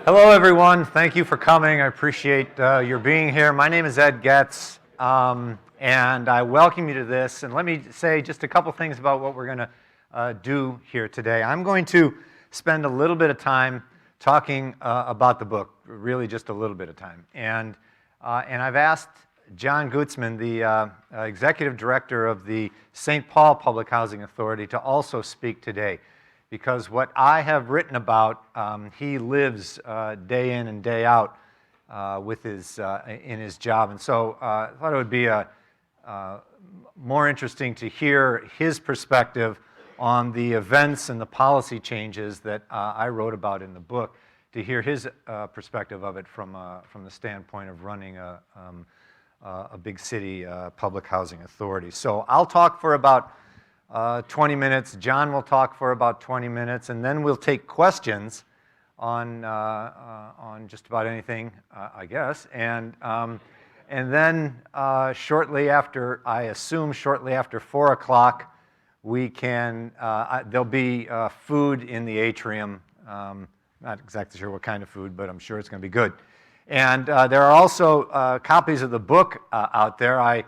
Hello, everyone. Thank you for coming. I appreciate your being here. My name is Ed Goetz, and I welcome you to this. And let me say just a couple things about what we're going to do here today. I'm going to spend a little bit of time talking about the book, really just a little bit of time. And I've asked Jon Gutzmann, the executive director of the St. Paul Public Housing Authority, to also speak today. Because what I have written about, he lives day in and day out with in his job. And so I thought it would be more interesting to hear his perspective on the events and the policy changes that I wrote about in the book, to hear his perspective of it from the standpoint of running a big city public housing authority. So I'll talk for about 20 minutes. Jon will talk for about 20 minutes, and then we'll take questions on just about anything, I guess. And then shortly after, I assume shortly after 4 o'clock, we can. There'll be food in the atrium. Not exactly sure what kind of food, but I'm sure it's going to be good. And there are also copies of the book out there. I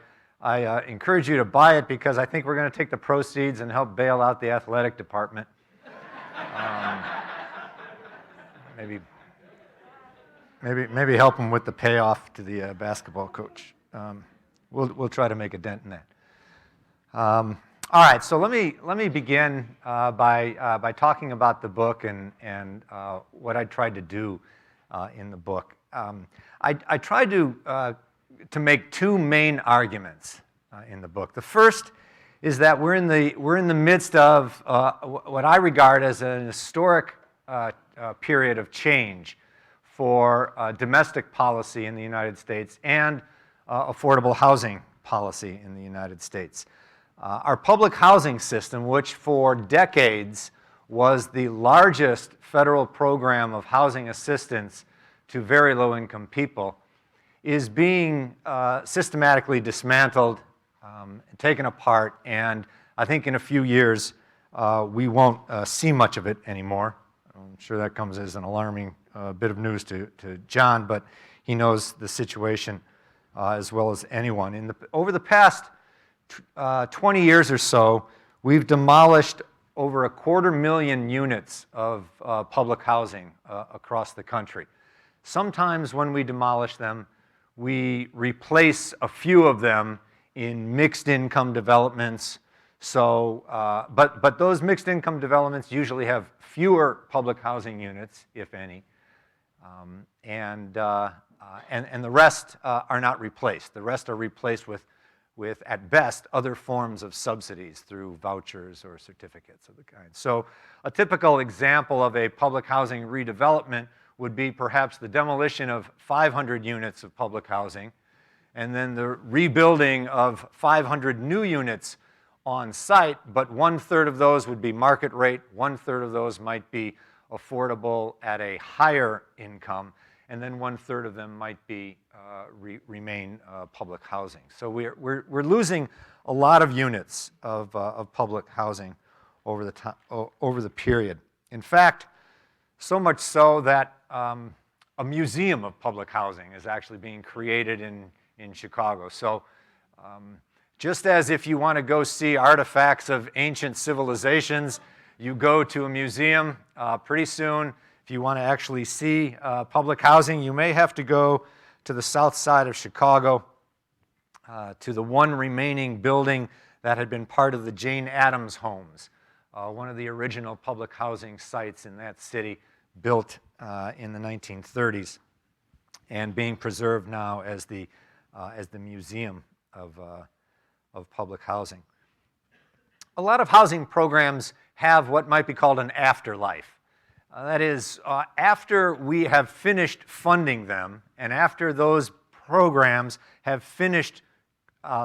encourage you to buy it because I think we're going to take the proceeds and help bail out the athletic department. Maybe help them with the payoff to the basketball coach. We'll try to make a dent in that. All right, so let me begin by talking about the book and what I tried to do in the book. I tried to make two main arguments in the book. The first is that we're in the midst of what I regard as an historic period of change for domestic policy in the United States and affordable housing policy in the United States. Our public housing system, which for decades was the largest federal program of housing assistance to very low-income people, is being systematically dismantled, taken apart, and I think in a few years we won't see much of it anymore. I'm sure that comes as an alarming bit of news to Jon, but he knows the situation as well as anyone. Over the past 20 years or so, we've demolished over 250,000 units of public housing across the country. Sometimes when we demolish them, we replace a few of them in mixed income developments. So, but those mixed income developments usually have fewer public housing units, if any, and the rest are not replaced. The rest are replaced with at best other forms of subsidies through vouchers or certificates of the kind. So, a typical example of a public housing redevelopment would be perhaps the demolition of 500 units of public housing, and then the rebuilding of 500 new units on site, but 1/3 of those would be market rate, 1/3 of those might be affordable at a higher income, and then 1/3 of them might be remain public housing. So we're losing a lot of units of public housing over the period. In fact, so much so that a museum of public housing is actually being created in Chicago. So just as if you want to go see artifacts of ancient civilizations, you go to a museum, pretty soon, if you want to actually see public housing, you may have to go to the south side of Chicago, to the one remaining building that had been part of the Jane Addams homes, one of the original public housing sites in that city, built in the 1930s and being preserved now as the museum of public housing. A lot of housing programs have what might be called an afterlife. That is, after we have finished funding them and after those programs have finished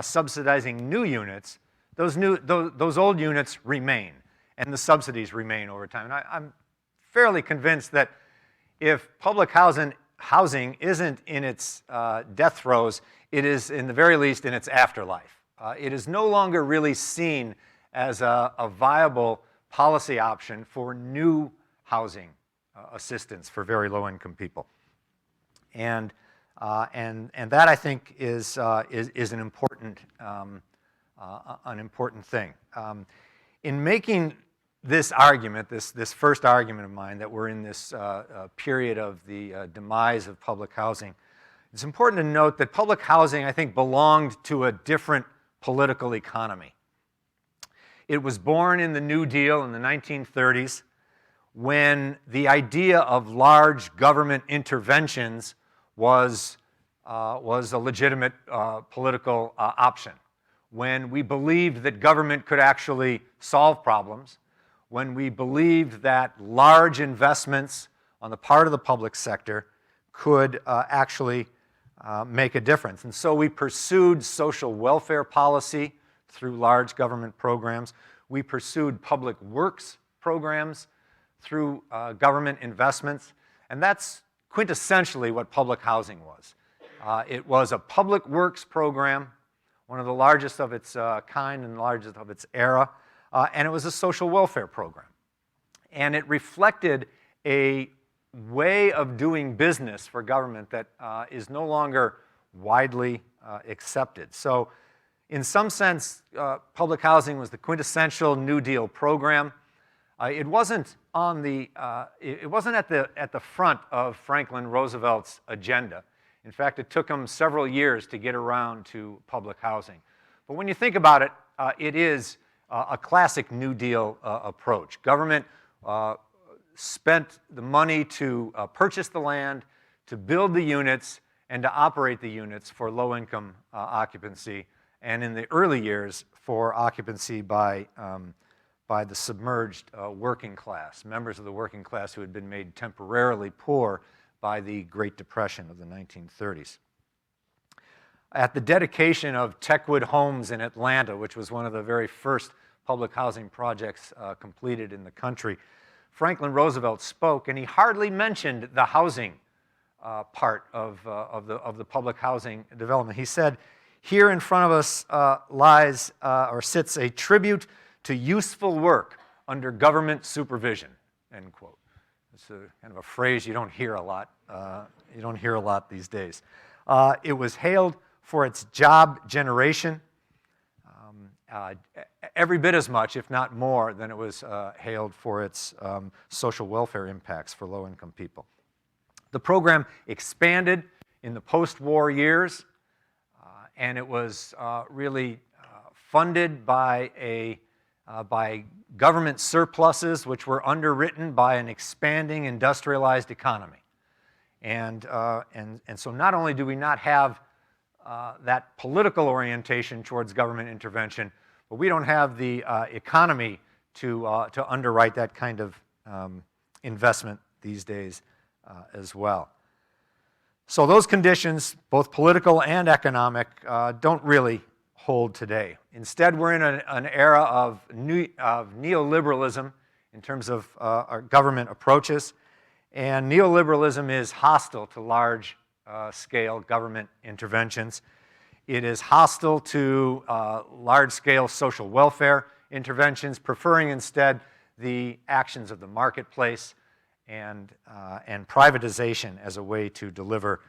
subsidizing new units, those old units remain and the subsidies remain over time. And I'm fairly convinced that if public housing isn't in its death throes, it is in the very least in its afterlife. It is no longer really seen as a viable policy option for new housing assistance for very low-income people. And that, I think, is an important thing. In making this argument, this first argument of mine, that we're in this period of the demise of public housing, it's important to note that public housing, I think, belonged to a different political economy. It was born in the New Deal in the 1930s, when the idea of large government interventions was a legitimate political option. When we believed that government could actually solve problems, when we believed that large investments on the part of the public sector could actually make a difference. And so we pursued social welfare policy through large government programs. We pursued public works programs through government investments. And that's quintessentially what public housing was. It was a public works program, one of the largest of its kind and the largest of its era, and it was a social welfare program. And it reflected a way of doing business for government that is no longer widely accepted. So in some sense, public housing was the quintessential New Deal program. It wasn't at the front of Franklin Roosevelt's agenda. In fact, it took him several years to get around to public housing. But when you think about it, it is a classic New Deal approach. Government spent the money to purchase the land, to build the units, and to operate the units for low-income occupancy, and in the early years for occupancy by the submerged working class, members of the working class who had been made temporarily poor by the Great Depression of the 1930s. At the dedication of Techwood Homes in Atlanta, which was one of the very first public housing projects completed in the country, Franklin Roosevelt spoke, and he hardly mentioned the housing part of the public housing development. He said, "Here in front of us lies or sits a tribute to useful work under government supervision," end quote. It's a kind of a phrase you don't hear a lot. You don't hear a lot these days. It was hailed for its job generation, every bit as much, if not more, than it was hailed for its social welfare impacts for low-income people. The program expanded in the post-war years, and it was really funded by government surpluses, which were underwritten by an expanding industrialized economy. And so not only do we not have that political orientation towards government intervention, but we don't have the economy to underwrite that kind of investment these days as well. So those conditions, both political and economic, don't really hold today. Instead, we're in an era of neoliberalism in terms of our government approaches, and neoliberalism is hostile to large-scale government interventions. It is hostile to large-scale social welfare interventions, preferring instead the actions of the marketplace and privatization as a way to deliver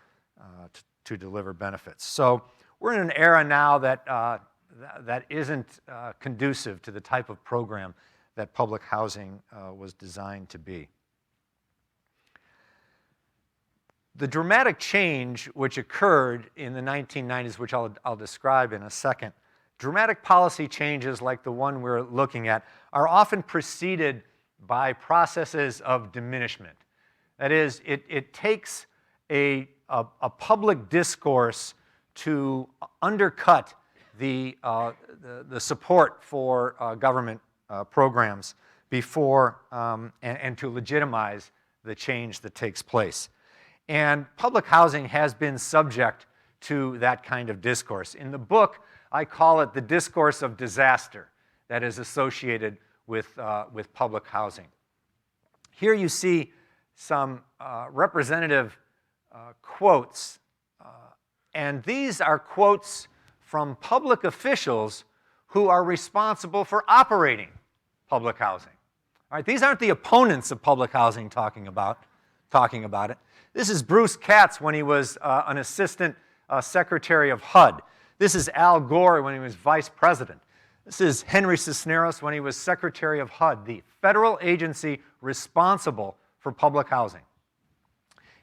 benefits. So we're in an era now that isn't conducive to the type of program that public housing was designed to be. The dramatic change which occurred in the 1990s, which I'll describe in a second, dramatic policy changes like the one we're looking at are often preceded by processes of diminishment. That is, it takes a public discourse to undercut the support for government programs before and to legitimize the change that takes place. And public housing has been subject to that kind of discourse. In the book, I call it the discourse of disaster that is associated with public housing. Here you see some representative quotes, and these are quotes from public officials who are responsible for operating public housing. All right, these aren't the opponents of public housing talking about it. This is Bruce Katz when he was an assistant secretary of HUD. This is Al Gore when he was vice president. This is Henry Cisneros when he was secretary of HUD, the federal agency responsible for public housing.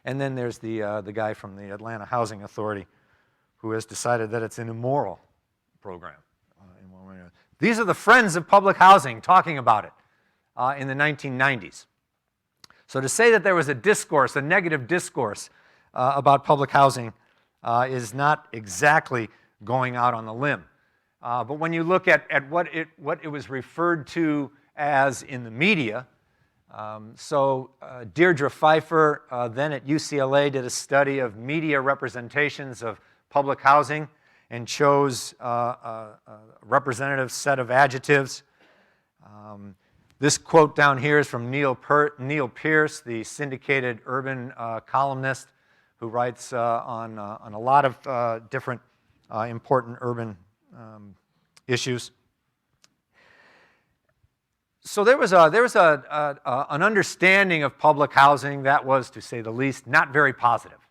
And then there's the guy from the Atlanta Housing Authority who has decided that it's an immoral program. These are the friends of public housing talking about it in the 1990s. So to say that there was a discourse, a negative discourse about public housing is not exactly going out on the limb. But when you look at what it was referred to as in the media, Deirdre Pfeiffer, then at UCLA, did a study of media representations of public housing and chose a representative set of adjectives. This quote down here is from Neil Pierce, the syndicated urban columnist who writes on a lot of different important urban issues. So there was an understanding of public housing that was, to say the least, not very positive.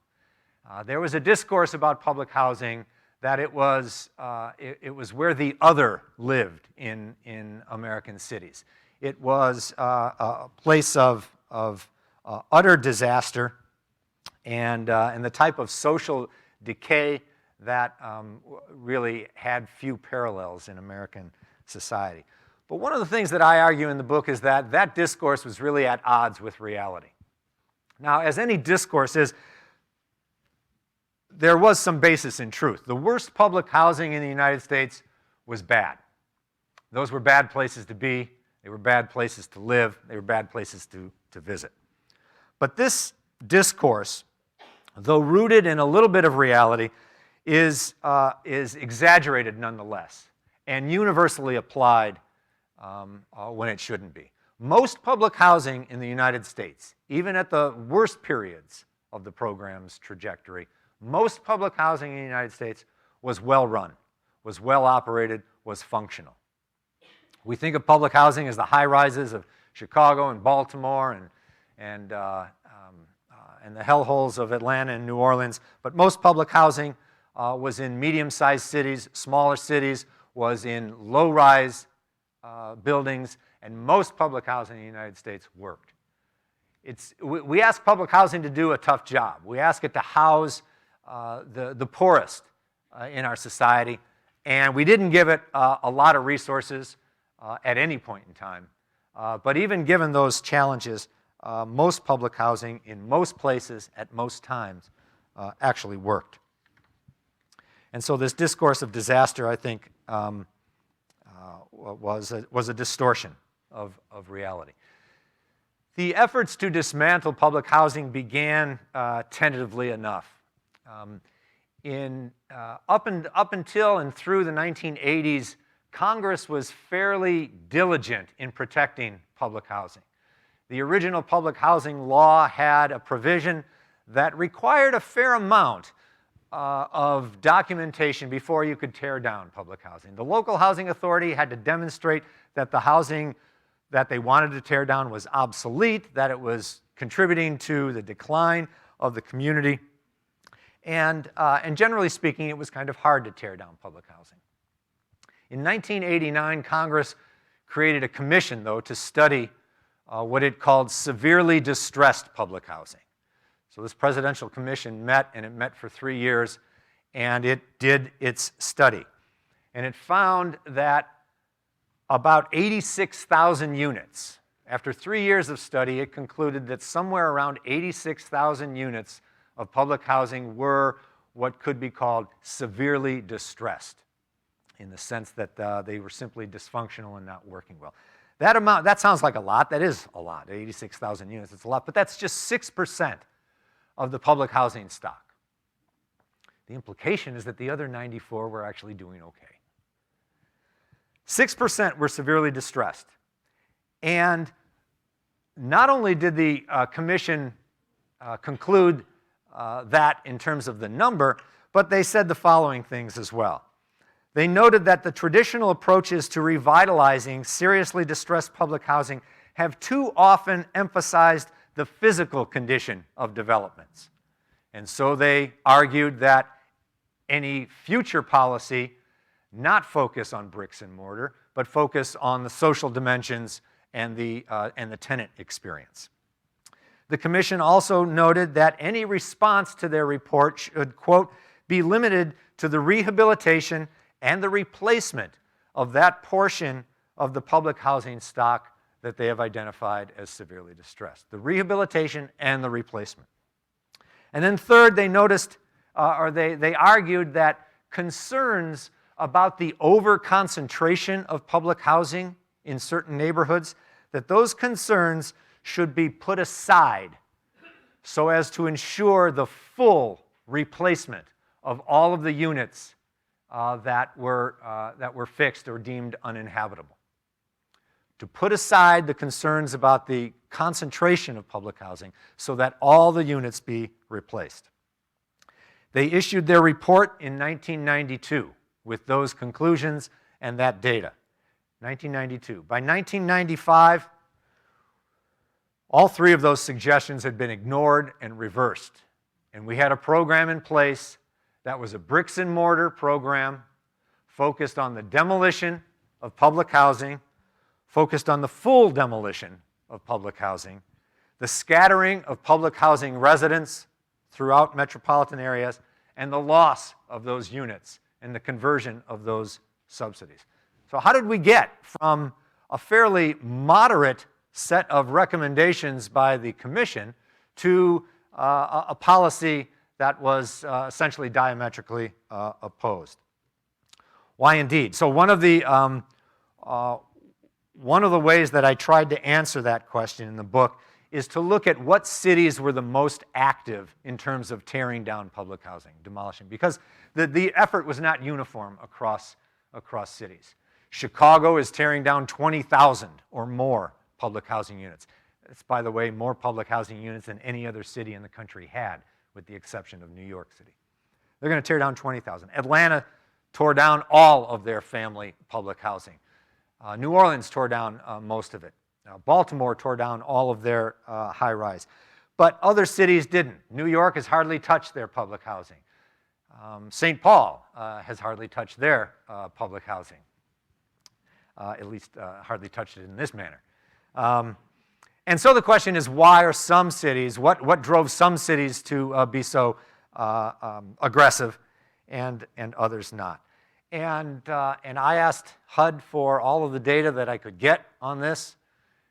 There was a discourse about public housing that it was where the other lived in American cities. It was a place of utter disaster and the type of social decay that really had few parallels in American society. But one of the things that I argue in the book is that that discourse was really at odds with reality. Now, as any discourse is, there was some basis in truth. The worst public housing in the United States was bad. Those were bad places to be. They were bad places to live. They were bad places to visit. But this discourse, though rooted in a little bit of reality, is exaggerated nonetheless and universally applied when it shouldn't be. Most public housing in the United States, even at the worst periods of the program's trajectory, most public housing in the United States was well run, was well operated, was functional. We think of public housing as the high rises of Chicago and Baltimore and the hellholes of Atlanta and New Orleans, but most public housing was in medium-sized cities, smaller cities, was in low-rise buildings, and most public housing in the United States worked. We ask public housing to do a tough job. We ask it to house the poorest in our society, and we didn't give it a lot of resources at any point in time. But even given those challenges, most public housing in most places at most times actually worked. And so this discourse of disaster, I think, was a distortion of reality. The efforts to dismantle public housing began tentatively enough. Up until and through the 1980s, Congress was fairly diligent in protecting public housing. The original public housing law had a provision that required a fair amount of documentation before you could tear down public housing. The local housing authority had to demonstrate that the housing that they wanted to tear down was obsolete, that it was contributing to the decline of the community, and generally speaking, it was kind of hard to tear down public housing. In 1989, Congress created a commission, though, to study what it called severely distressed public housing. So this presidential commission met, and it met for 3 years, and it did its study. And it found that about 86,000 units, after 3 years of study, it concluded that somewhere around 86,000 units of public housing were what could be called severely distressed, in the sense that they were simply dysfunctional and not working well. That sounds like a lot. That is a lot. 86,000 units, it's a lot, but that's just 6% of the public housing stock. The implication is that the other 94 were actually doing okay. 6% were severely distressed. And not only did the commission conclude that in terms of the number, but they said the following things as well. They noted that the traditional approaches to revitalizing seriously distressed public housing have too often emphasized the physical condition of developments. And so they argued that any future policy not focus on bricks and mortar, but focus on the social dimensions and the tenant experience. The commission also noted that any response to their report should, quote, be limited to the rehabilitation and the replacement of that portion of the public housing stock that they have identified as severely distressed. The rehabilitation and the replacement. And then third, they noticed, they argued that concerns about the over-concentration of public housing in certain neighborhoods, that those concerns should be put aside so as to ensure the full replacement of all of the units that were fixed or deemed uninhabitable. To put aside the concerns about the concentration of public housing so that all the units be replaced. They issued their report in 1992 with those conclusions and that data. 1992. By 1995, all three of those suggestions had been ignored and reversed. And we had a program in place that was a bricks and mortar program focused on the demolition of public housing, focused on the full demolition of public housing, the scattering of public housing residents throughout metropolitan areas, and the loss of those units and the conversion of those subsidies. So how did we get from a fairly moderate set of recommendations by the commission to a policy that was essentially diametrically opposed? Why indeed? So one of the ways that I tried to answer that question in the book is to look at what cities were the most active in terms of tearing down public housing, demolishing, because the effort was not uniform across cities. Chicago is tearing down 20,000 or more public housing units. It's, by the way, more public housing units than any other city in the country had, with the exception of New York City. They're going to tear down 20,000. Atlanta tore down all of their family public housing. New Orleans tore down most of it. Baltimore tore down all of their high-rise. But other cities didn't. New York has hardly touched their public housing. St. Paul has hardly touched their public housing. At least hardly touched it in this manner. And so the question is, why are some cities, what drove some cities to be so aggressive and others not? And I asked HUD for all of the data that I could get on this.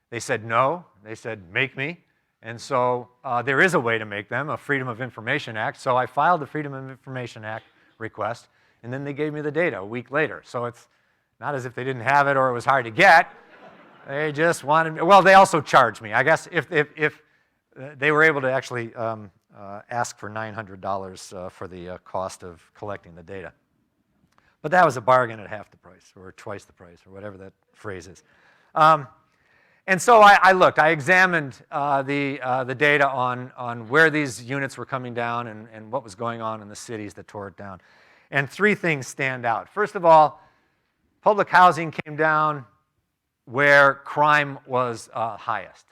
They said no. They said, make me. And so there is a way to make them, a Freedom of Information Act. So I filed the Freedom of Information Act request, and then they gave me the data a week later. So it's not as if they didn't have it or it was hard to get. They just wanted, well, they also charged me. I guess if they were able to actually ask for $900 for the cost of collecting the data. But that was a bargain at half the price, or twice the price, or whatever that phrase is. And so I looked. I examined the data on where these units were coming down and what was going on in the cities that tore it down. And three things stand out. First of all, public housing came down where crime was highest.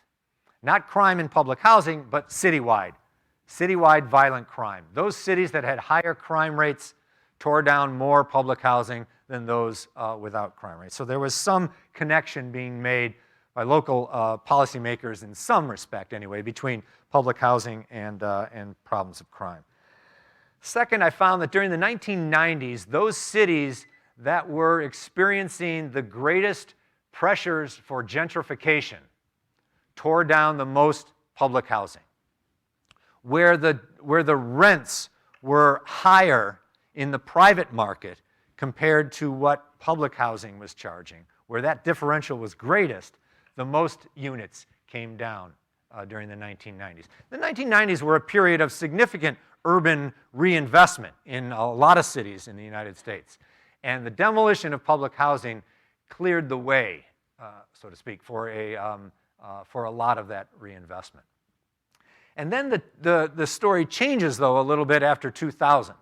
Not crime in public housing, but citywide. Citywide violent crime. Those cities that had higher crime rates tore down more public housing than those without crime rates. So there was some connection being made by local policymakers in some respect anyway between public housing and problems of crime. Second, I found that during the 1990s, those cities that were experiencing the greatest pressures for gentrification tore down the most public housing. Where the rents were higher in the private market compared to what public housing was charging, where that differential was greatest, the most units came down during the 1990s. The 1990s were a period of significant urban reinvestment in a lot of cities in the United States. And the demolition of public housing cleared the way, so to speak, for a lot of that reinvestment. And then the story changes, though, a little bit after 2000.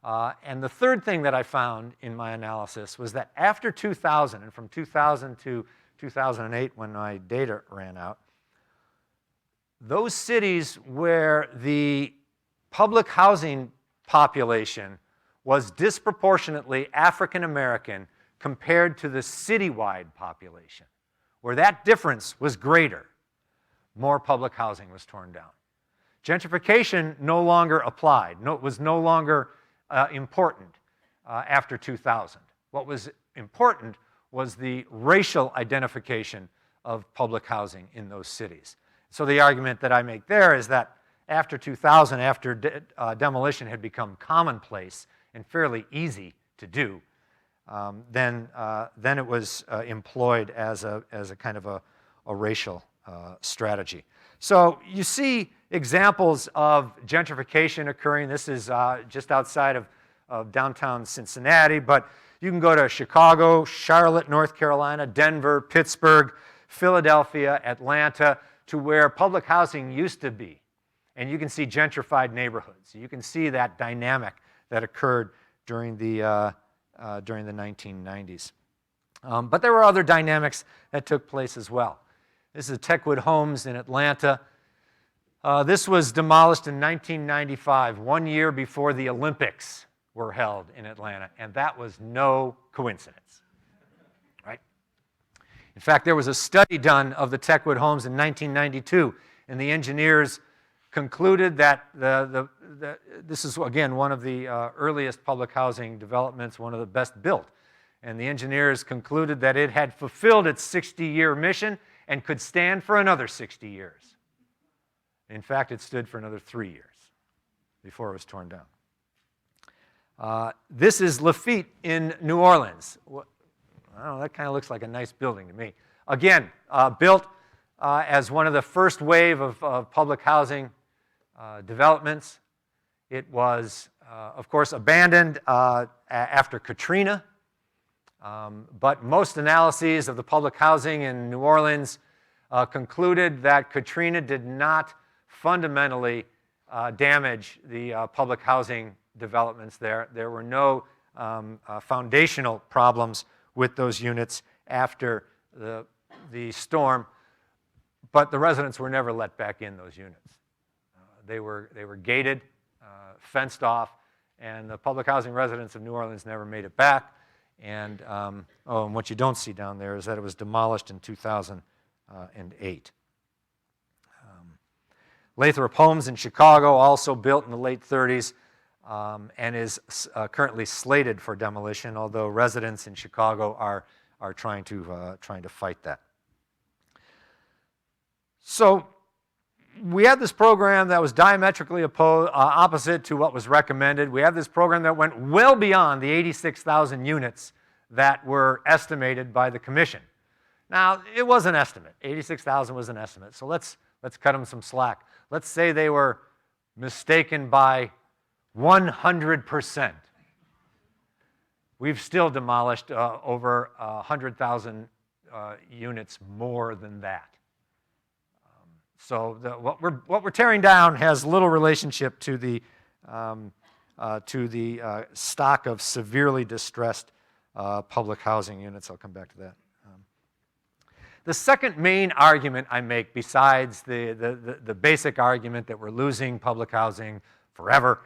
And the third thing that I found in my analysis was that after 2000, and from 2000 to 2008 when my data ran out, those cities where the public housing population was disproportionately African American compared to the citywide population, where that difference was greater, more public housing was torn down. Gentrification no longer applied, was no longer important after 2000. What was important was the racial identification of public housing in those cities. So the argument that I make there is that after 2000, after demolition had become commonplace and fairly easy to do, then it was employed as a kind of a racial strategy. So you see examples of gentrification occurring. This is just outside of downtown Cincinnati, but you can go to Chicago, Charlotte, North Carolina, Denver, Pittsburgh, Philadelphia, Atlanta, to where public housing used to be. And you can see gentrified neighborhoods. You can see that dynamic that occurred during the 1990s. But there were other dynamics that took place as well. This is Techwood Homes in Atlanta. This was demolished in 1995, 1 year before the Olympics were held in Atlanta, and that was no coincidence, right? In fact, there was a study done of the Techwood Homes in 1992, and the engineers concluded that this is, again, one of the earliest public housing developments, one of the best built. And the engineers concluded that it had fulfilled its 60-year mission and could stand for another 60 years. In fact, it stood for another 3 years before it was torn down. This is Lafitte in New Orleans. I don't know, that kind of looks like a nice building to me. Again, built as one of the first wave of public housing developments. It was, of course, abandoned after Katrina, but most analyses of the public housing in New Orleans concluded that Katrina did not fundamentally damage the public housing developments there. There were no foundational problems with those units after the storm, but the residents were never let back in those units. They were gated, fenced off, and the public housing residents of New Orleans never made it back. And, and what you don't see down there is that it was demolished in 2008. Lathrop Homes in Chicago, also built in the late 30s, and is currently slated for demolition, although residents in Chicago are trying to fight that. So we had this program that was diametrically opposite to what was recommended. We had this program that went well beyond the 86,000 units that were estimated by the commission. Now, it was an estimate. 86,000 was an estimate. So let's cut them some slack. Let's say they were mistaken by 100%. We've still demolished over 100,000 units more than that. So what we're tearing down has little relationship to the stock of severely distressed public housing units. I'll come back to that. The second main argument I make, besides the basic argument that we're losing public housing forever,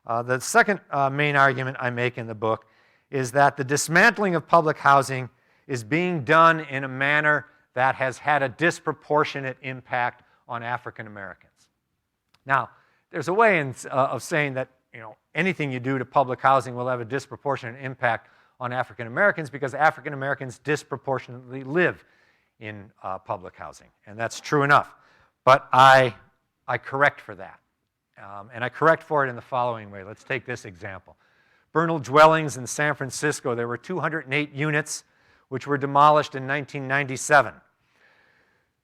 the second main argument I make in the book is that the dismantling of public housing is being done in a manner that has had a disproportionate impact on African Americans. Now, there's a way of saying that anything you do to public housing will have a disproportionate impact on African Americans because African Americans disproportionately live in public housing, and that's true enough. But I correct for that, and I correct for it in the following way. Let's take this example. Bernal dwellings in San Francisco, there were 208 units which were demolished in 1997.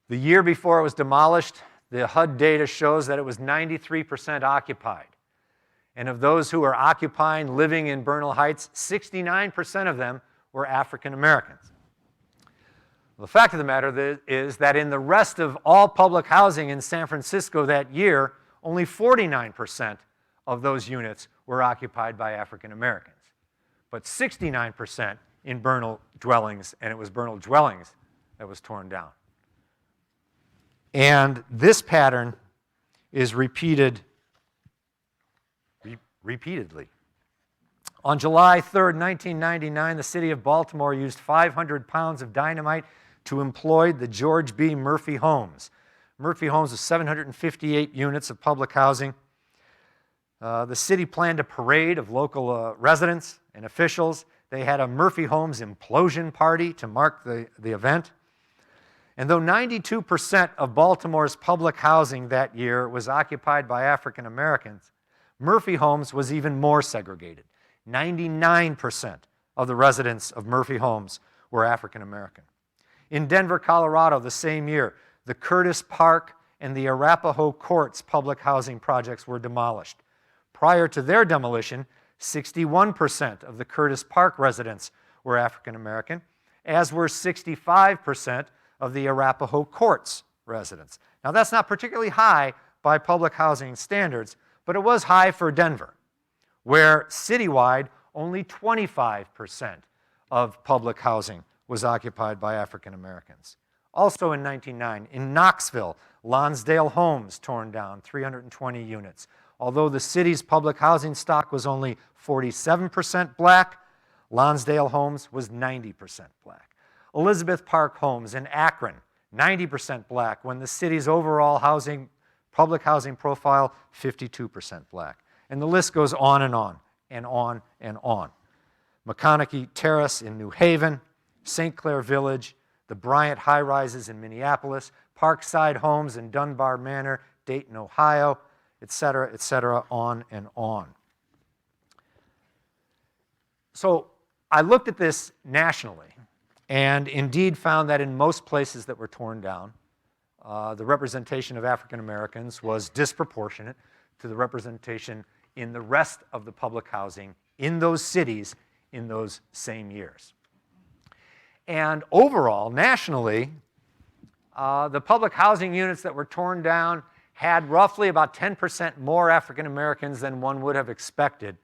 The year before it was demolished, the HUD data shows that it was 93% occupied. And of those who were occupying, living in Bernal Heights, 69% of them were African Americans. Well, the fact of the matter is that in the rest of all public housing in San Francisco that year, only 49% of those units were occupied by African Americans, but 69% in Bernal dwellings, and it was Bernal dwellings that was torn down. And this pattern is repeated repeatedly. On July 3rd, 1999, the city of Baltimore used 500 pounds of dynamite to implode the George B. Murphy homes. Murphy homes was 758 units of public housing. The city planned a parade of local residents and officials. They had a Murphy Homes implosion party to mark the event. And though 92% of Baltimore's public housing that year was occupied by African Americans, Murphy Homes was even more segregated. 99% of the residents of Murphy Homes were African American. In Denver, Colorado, the same year, the Curtis Park and the Arapahoe Courts public housing projects were demolished. Prior to their demolition, 61% of the Curtis Park residents were African American, as were 65% of the Arapahoe Courts residents. Now, that's not particularly high by public housing standards, but it was high for Denver, where citywide only 25% of public housing was occupied by African Americans. Also in 1909, in Knoxville, Lonsdale Homes torn down, 320 units. Although the city's public housing stock was only 47% black, Lonsdale Homes was 90% black. Elizabeth Park Homes in Akron, 90% black, when the city's overall public housing profile, 52% black. And the list goes on and on and on and on. McConaughey Terrace in New Haven, St. Clair Village, the Bryant high-rises in Minneapolis, Parkside Homes in Dunbar Manor, Dayton, Ohio, etc., on and on. So I looked at this nationally and indeed found that in most places that were torn down, the representation of African Americans was disproportionate to the representation in the rest of the public housing in those cities in those same years. And overall, nationally, the public housing units that were torn down had roughly about 10% more African Americans than one would have expected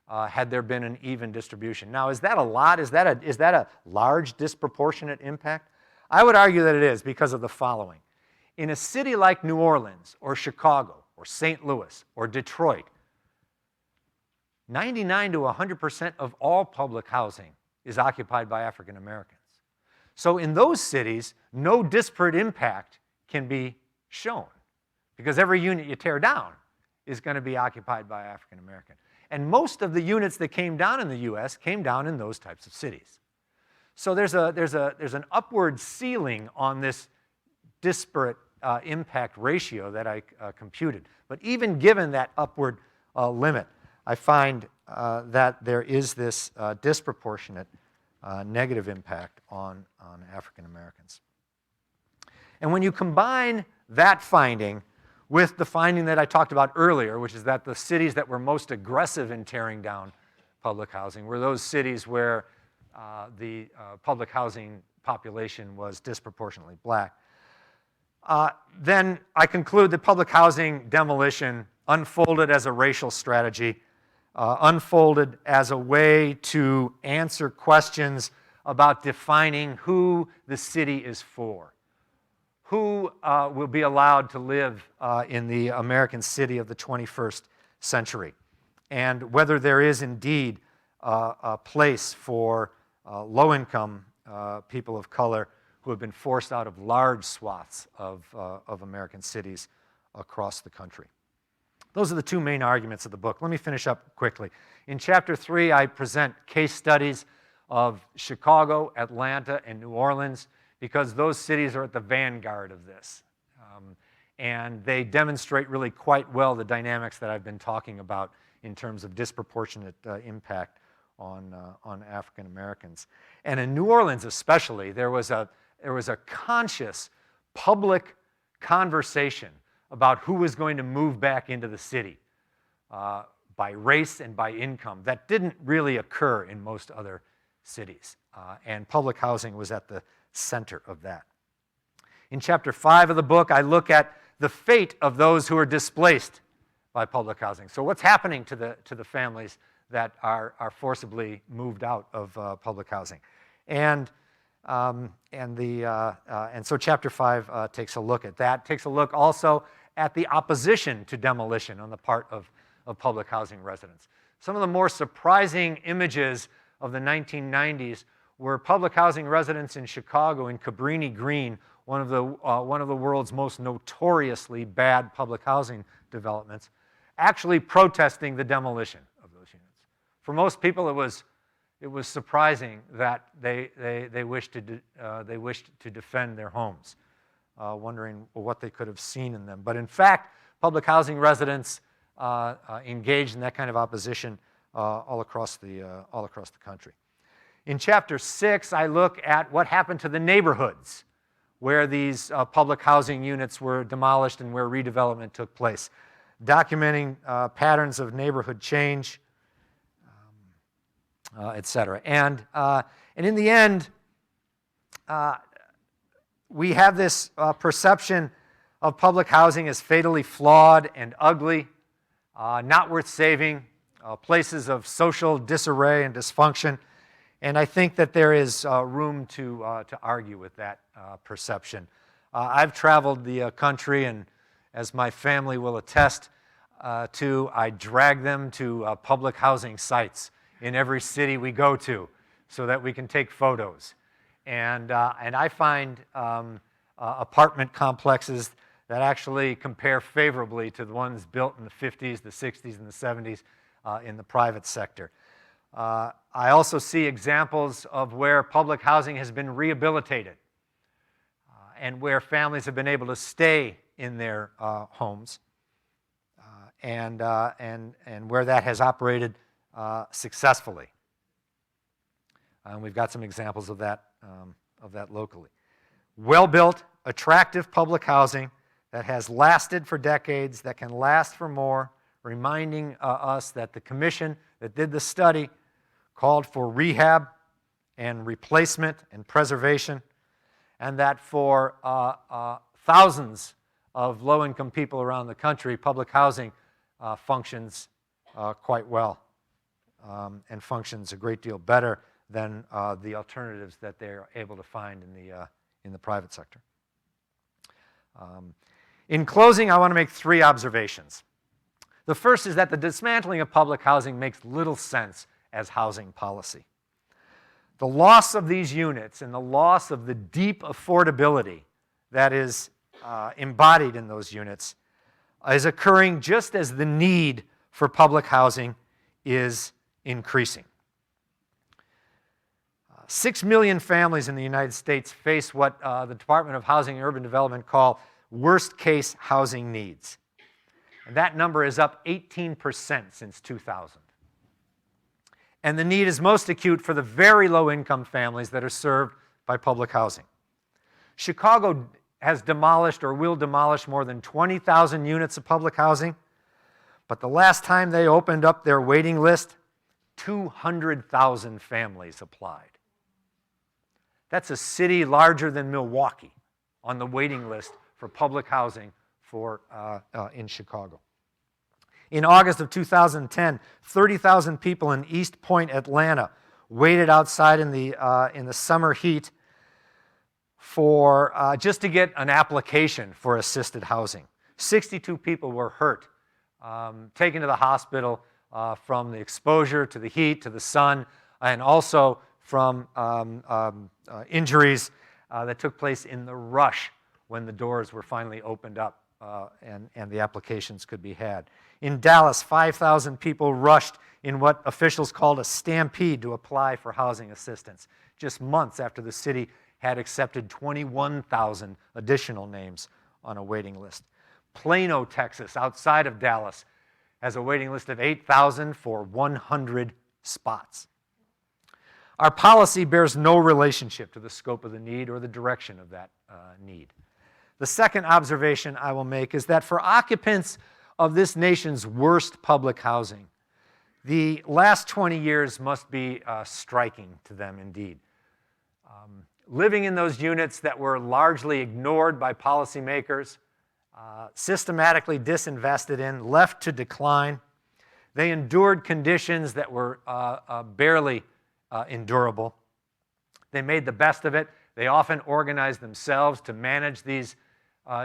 had there been an even distribution. Now, is that a lot? Is that a large disproportionate impact? I would argue that it is because of the following. In a city like New Orleans or Chicago or St. Louis or Detroit, 99 to 100% of all public housing is occupied by African Americans. So in those cities, no disparate impact can be shown because every unit you tear down is going to be occupied by African American. And most of the units that came down in the U.S. came down in those types of cities. So there's an upward ceiling on this disparate impact ratio that I computed. But even given that upward limit, I find that there is this disproportionate negative impact on African Americans. And when you combine that finding with the finding that I talked about earlier, which is that the cities that were most aggressive in tearing down public housing were those cities where the public housing population was disproportionately black, then I conclude that public housing demolition unfolded as a racial strategy, unfolded as a way to answer questions about defining who the city is for, who will be allowed to live in the American city of the 21st century, and whether there is indeed a place for low-income people of color who have been forced out of large swaths of American cities across the country. Those are the two main arguments of the book. Let me finish up quickly. In Chapter 3, I present case studies of Chicago, Atlanta, and New Orleans because those cities are at the vanguard of this. And they demonstrate really quite well the dynamics that I've been talking about in terms of disproportionate impact on African Americans. And in New Orleans especially, there was a conscious public conversation about who was going to move back into the city by race and by income. That didn't really occur in most other cities. And public housing was at the center of that. In Chapter 5 of the book, I look at the fate of those who are displaced by public housing. So what's happening to the families that are forcibly moved out of public housing? And so Chapter 5 takes a look at that, takes a look also at the opposition to demolition on the part of public housing residents. Some of the more surprising images of the 1990s were public housing residents in Chicago in Cabrini Green, one of the world's most notoriously bad public housing developments, actually protesting the demolition of those units. For most people, it was surprising that they wished to defend their homes, wondering what they could have seen in them. But in fact, public housing residents engaged in that kind of opposition all across the country. In Chapter 6, I look at what happened to the neighborhoods where these public housing units were demolished and where redevelopment took place, documenting patterns of neighborhood change, et cetera. And in the end, we have this perception of public housing as fatally flawed and ugly, not worth saving, places of social disarray and dysfunction. And I think that there is room to argue with that perception. I've traveled the country, and as my family will attest to, I drag them to public housing sites in every city we go to so that we can take photos. And I find apartment complexes that actually compare favorably to the ones built in the 50s, the 60s, and the 70s in the private sector. I also see examples of where public housing has been rehabilitated and where families have been able to stay in their homes and where that has operated successfully. And we've got some examples of that locally. Well-built, attractive public housing that has lasted for decades, that can last for more, reminding us that the commission that did the study called for rehab and replacement and preservation, and that for thousands of low-income people around the country, public housing functions quite well and functions a great deal better than the alternatives that they're able to find in the private sector. In closing, I want to make 3 observations. The first is that the dismantling of public housing makes little sense as housing policy. The loss of these units and the loss of the deep affordability that is embodied in those units is occurring just as the need for public housing is increasing. 6 million families in the United States face what the Department of Housing and Urban Development call worst-case housing needs. And that number is up 18% since 2000. And the need is most acute for the very low-income families that are served by public housing. Chicago has demolished or will demolish more than 20,000 units of public housing, but the last time they opened up their waiting list, 200,000 families applied. That's a city larger than Milwaukee on the waiting list for public housing in Chicago. In August of 2010, 30,000 people in East Point, Atlanta, waited outside in the summer heat for just to get an application for assisted housing. 62 people were hurt, taken to the hospital from the exposure to the heat, to the sun, and also from injuries that took place in the rush when the doors were finally opened up and the applications could be had. In Dallas, 5,000 people rushed in what officials called a stampede to apply for housing assistance, just months after the city had accepted 21,000 additional names on a waiting list. Plano, Texas, outside of Dallas, has a waiting list of 8,000 for 100 spots. Our policy bears no relationship to the scope of the need or the direction of that need. The second observation I will make is that for occupants of this nation's worst public housing, the last 20 years must be striking to them indeed. Living in those units that were largely ignored by policymakers, systematically disinvested in, left to decline. They endured conditions that were barely endurable. They made the best of it. They often organized themselves to manage these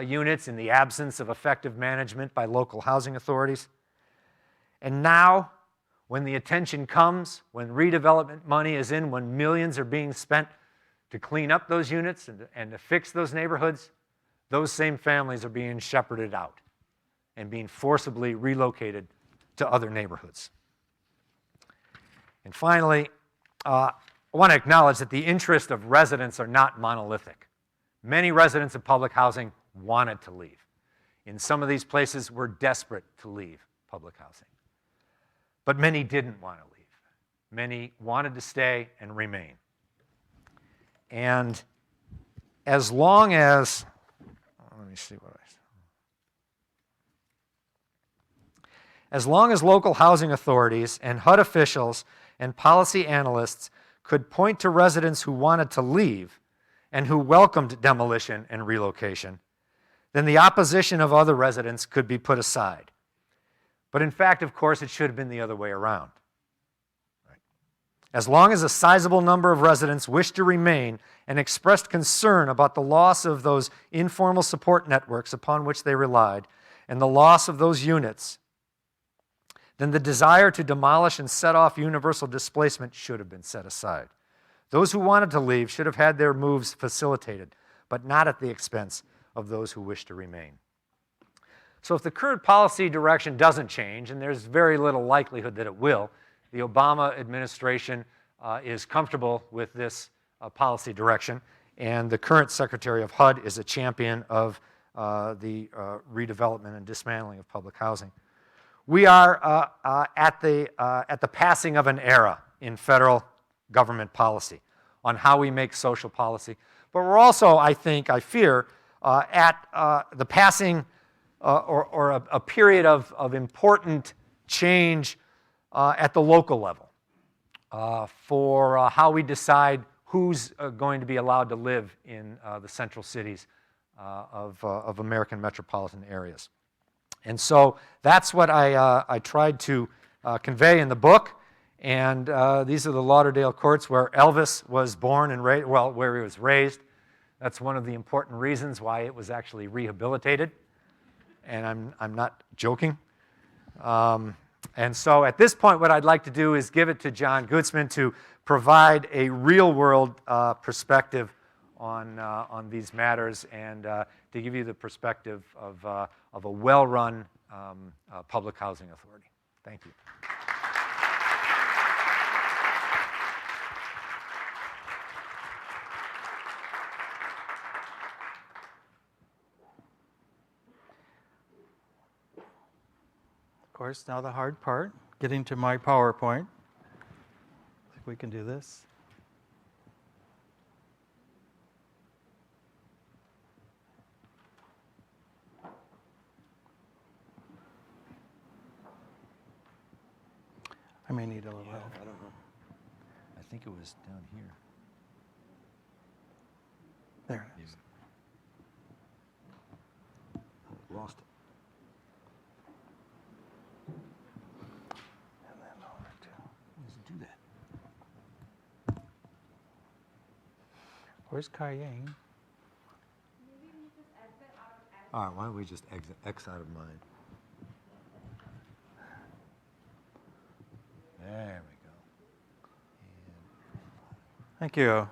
units in the absence of effective management by local housing authorities. And now, when the attention comes, when redevelopment money is in, when millions are being spent to clean up those units and to fix those neighborhoods, those same families are being shepherded out and being forcibly relocated to other neighborhoods. And finally, I want to acknowledge that the interests of residents are not monolithic. Many residents of public housing wanted to leave. In some of these places, were desperate to leave public housing. But many didn't want to leave. Many wanted to stay and remain. And as long as, let me see what as long as local housing authorities and HUD officials and policy analysts could point to residents who wanted to leave and who welcomed demolition and relocation, then the opposition of other residents could be put aside. But in fact, of course, it should have been the other way around. As long as a sizable number of residents wished to remain and expressed concern about the loss of those informal support networks upon which they relied and the loss of those units, then the desire to demolish and set off universal displacement should have been set aside. Those who wanted to leave should have had their moves facilitated, but not at the expense of those who wished to remain. So if the current policy direction doesn't change, and there's very little likelihood that it will, the Obama administration is comfortable with this policy direction, and the current Secretary of HUD is a champion of the redevelopment and dismantling of public housing. We are at the passing of an era in federal government policy on how we make social policy. But we're also, I fear, at the passing or a period of important change at the local level for how we decide who's going to be allowed to live in the central cities of American metropolitan areas. And so that's what I tried to convey in the book. And these are the Lauderdale courts where Elvis was born and raised, well, where he was raised. That's one of the important reasons why it was actually rehabilitated. And I'm not joking. And so at this point, what I'd like to do is give it to Jon Gutzmann to provide a real-world perspective on these matters and to give you the perspective of a well-run public housing authority. Thank you. Of course, now the hard part, getting to my PowerPoint. I think we can do this. I may need a little help. I don't know. I think it was down here. There it is. I lost it. And then over to. How does it do that? Where's Cayenne? All right, why don't we just exit X out of mine? There we go. Thank you.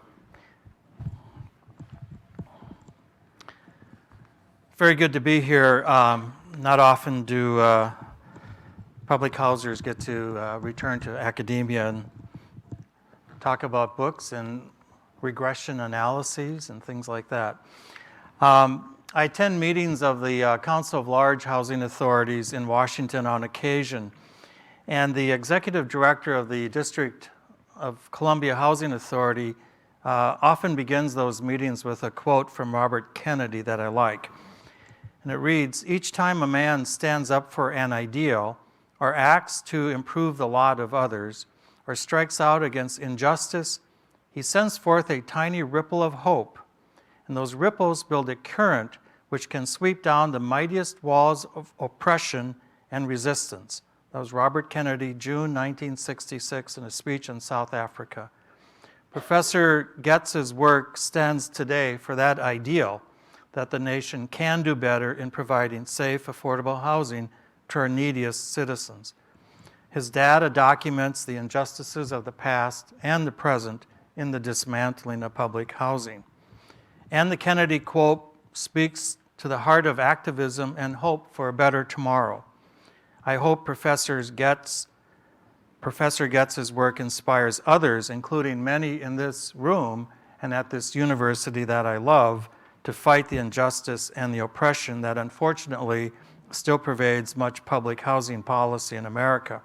Very good to be here. Not often do public housers get to return to academia and talk about books and regression analyses and things like that. I attend meetings of the Council of Large Housing Authorities in Washington on occasion. And the executive director of the District of Columbia Housing Authority often begins those meetings with a quote from Robert Kennedy that I like. And it reads, "Each time a man stands up for an ideal, or acts to improve the lot of others, or strikes out against injustice, he sends forth a tiny ripple of hope. And those ripples build a current which can sweep down the mightiest walls of oppression and resistance. That was Robert Kennedy, June 1966, in a speech in South Africa. Professor Goetz's work stands today for that ideal, that the nation can do better in providing safe, affordable housing to our neediest citizens. His data documents the injustices of the past and the present in the dismantling of public housing. And the Kennedy quote speaks to the heart of activism and hope for a better tomorrow. I hope Professor Goetz's work inspires others, including many in this room and at this university that I love, to fight the injustice and the oppression that unfortunately still pervades much public housing policy in America.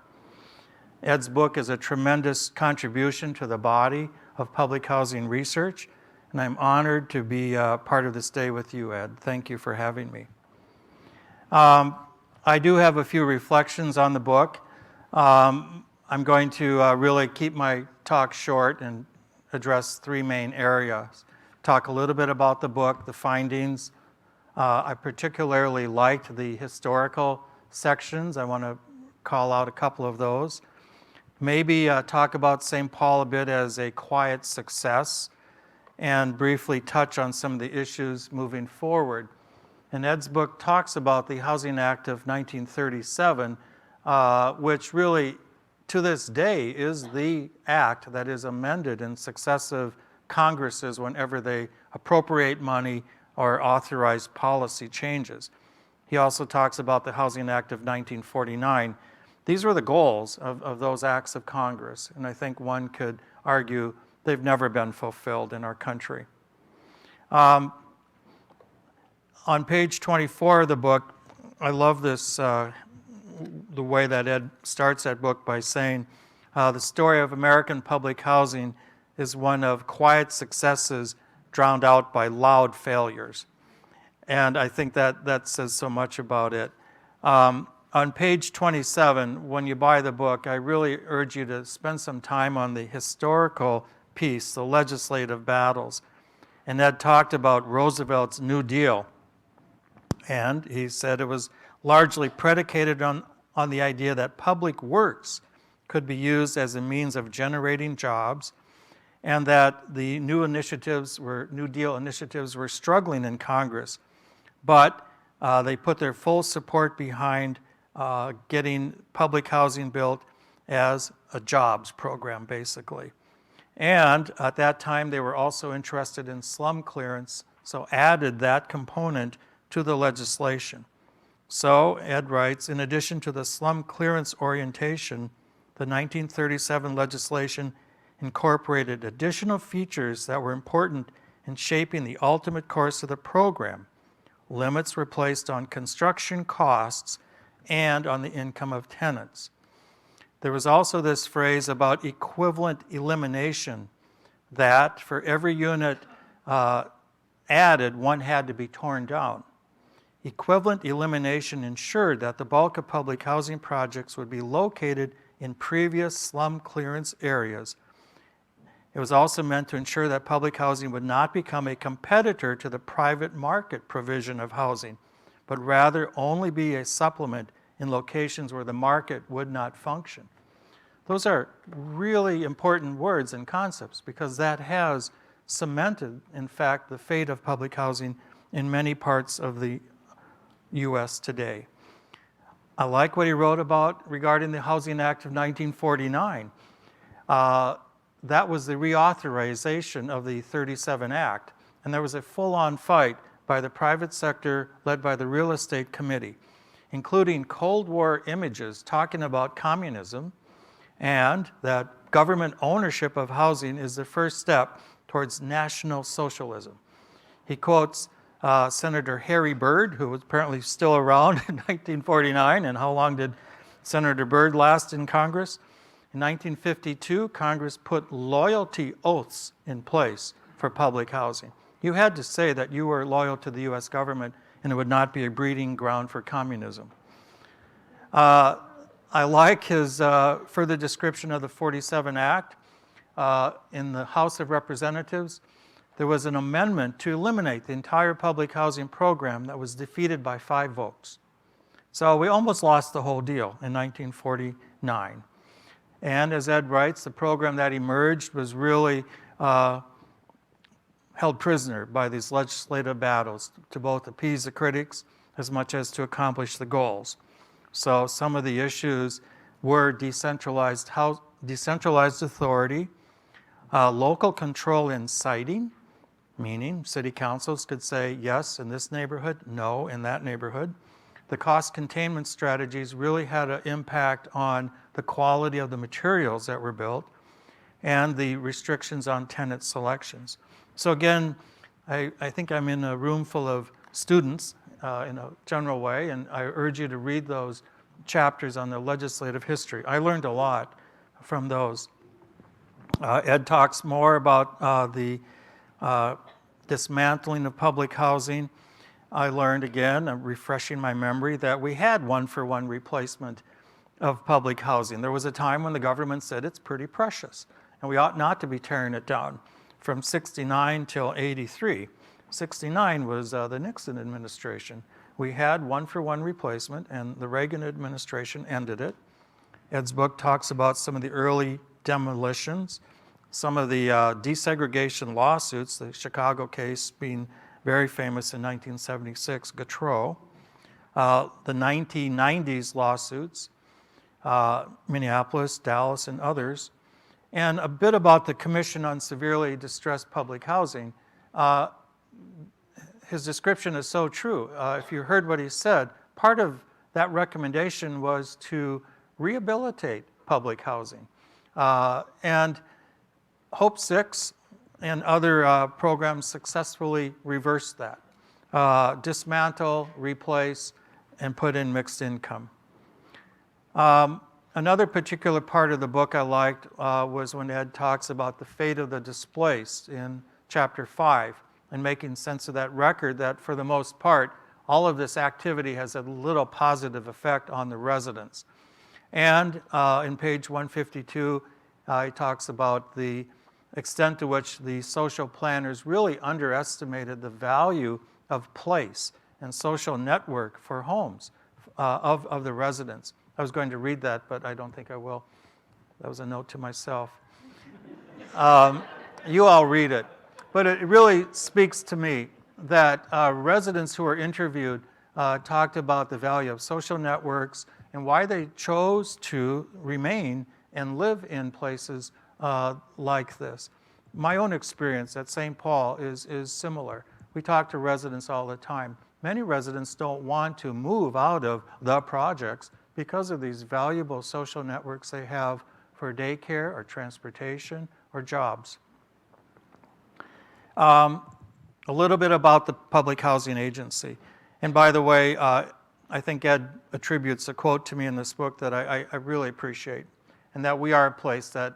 Ed's book is a tremendous contribution to the body of public housing research, and I'm honored to be part of this day with you, Ed. Thank you for having me. I do have a few reflections on the book. I'm going to really keep my talk short and address three main areas. Talk a little bit about the book, the findings. I particularly liked the historical sections. I want to call out a couple of those. Maybe talk about St. Paul a bit as a quiet success, and briefly touch on some of the issues moving forward. And Ed's book talks about the Housing Act of 1937, which really, to this day, is the act that is amended in successive Congresses whenever they appropriate money or authorize policy changes. He also talks about the Housing Act of 1949. These were the goals of those acts of Congress, and I think one could argue they've never been fulfilled in our country. On page 24 of the book, I love this, the way that Ed starts that book by saying, the story of American public housing is one of quiet successes drowned out by loud failures. And I think that says so much about it. On page 27, when you buy the book, I really urge you to spend some time on the historical piece, the legislative battles. And Ed talked about Roosevelt's New Deal. And he said it was largely predicated on the idea that public works could be used as a means of generating jobs, and that the New Deal initiatives were struggling in Congress. But they put their full support behind getting public housing built as a jobs program, basically. And at that time, they were also interested in slum clearance, so added that component to the legislation. So, Ed writes, in addition to the slum clearance orientation, the 1937 legislation incorporated additional features that were important in shaping the ultimate course of the program. Limits were placed on construction costs and on the income of tenants. There was also this phrase about equivalent elimination, that for every unit added, one had to be torn down. Equivalent elimination ensured that the bulk of public housing projects would be located in previous slum clearance areas. It was also meant to ensure that public housing would not become a competitor to the private market provision of housing, but rather only be a supplement in locations where the market would not function. Those are really important words and concepts because that has cemented, in fact, the fate of public housing in many parts of the U.S. today. I like what he wrote about regarding the Housing Act of 1949. That was the reauthorization of the 37 Act, and there was a full-on fight by the private sector led by the Real Estate Committee, including Cold War images talking about communism and that government ownership of housing is the first step towards National Socialism. He quotes Senator Harry Byrd, who was apparently still around in 1949, and how long did Senator Byrd last in Congress? In 1952, Congress put loyalty oaths in place for public housing. You had to say that you were loyal to the U.S. government and it would not be a breeding ground for communism. I like his further description of the 47 Act. In the House of Representatives, there was an amendment to eliminate the entire public housing program that was defeated by 5 votes. So we almost lost the whole deal in 1949. And as Ed writes, the program that emerged was really held prisoner by these legislative battles to both appease the critics as much as to accomplish the goals. So some of the issues were decentralized authority, local control in siting, meaning city councils could say yes in this neighborhood, no in that neighborhood. The cost containment strategies really had an impact on the quality of the materials that were built and the restrictions on tenant selections. So again, I think I'm in a room full of students in a general way, and I urge you to read those chapters on the legislative history. I learned a lot from those. Ed talks more about the dismantling of public housing. I learned again, I'm refreshing my memory, that we had one-for-one replacement of public housing. There was a time when the government said it's pretty precious and we ought not to be tearing it down. From 69 till 83. 69 was the Nixon administration. We had one-for-one replacement, and the Reagan administration ended it. Ed's book talks about some of the early demolitions, some of the desegregation lawsuits, the Chicago case being very famous in 1976, Gautreaux, the 1990s lawsuits, Minneapolis, Dallas, and others, and a bit about the Commission on Severely Distressed Public Housing. His description is so true. If you heard what he said, part of that recommendation was to rehabilitate public housing. And Hope 6 and other programs successfully reversed that. Dismantle, replace, and put in mixed income. Another particular part of the book I liked was when Ed talks about the fate of the displaced in chapter 5 and making sense of that record that for the most part, all of this activity has a little positive effect on the residents. And in page 152, he talks about the extent to which the social planners really underestimated the value of place and social network for homes of the residents. I was going to read that, but I don't think I will. That was a note to myself. You all read it. But it really speaks to me that residents who were interviewed talked about the value of social networks and why they chose to remain and live in places like this. My own experience at St. Paul is similar. We talk to residents all the time. Many residents don't want to move out of the projects because of these valuable social networks they have for daycare or transportation or jobs. A little bit about the Public Housing Agency. And by the way, I think Ed attributes a quote to me in this book that I really appreciate, and that we are a place that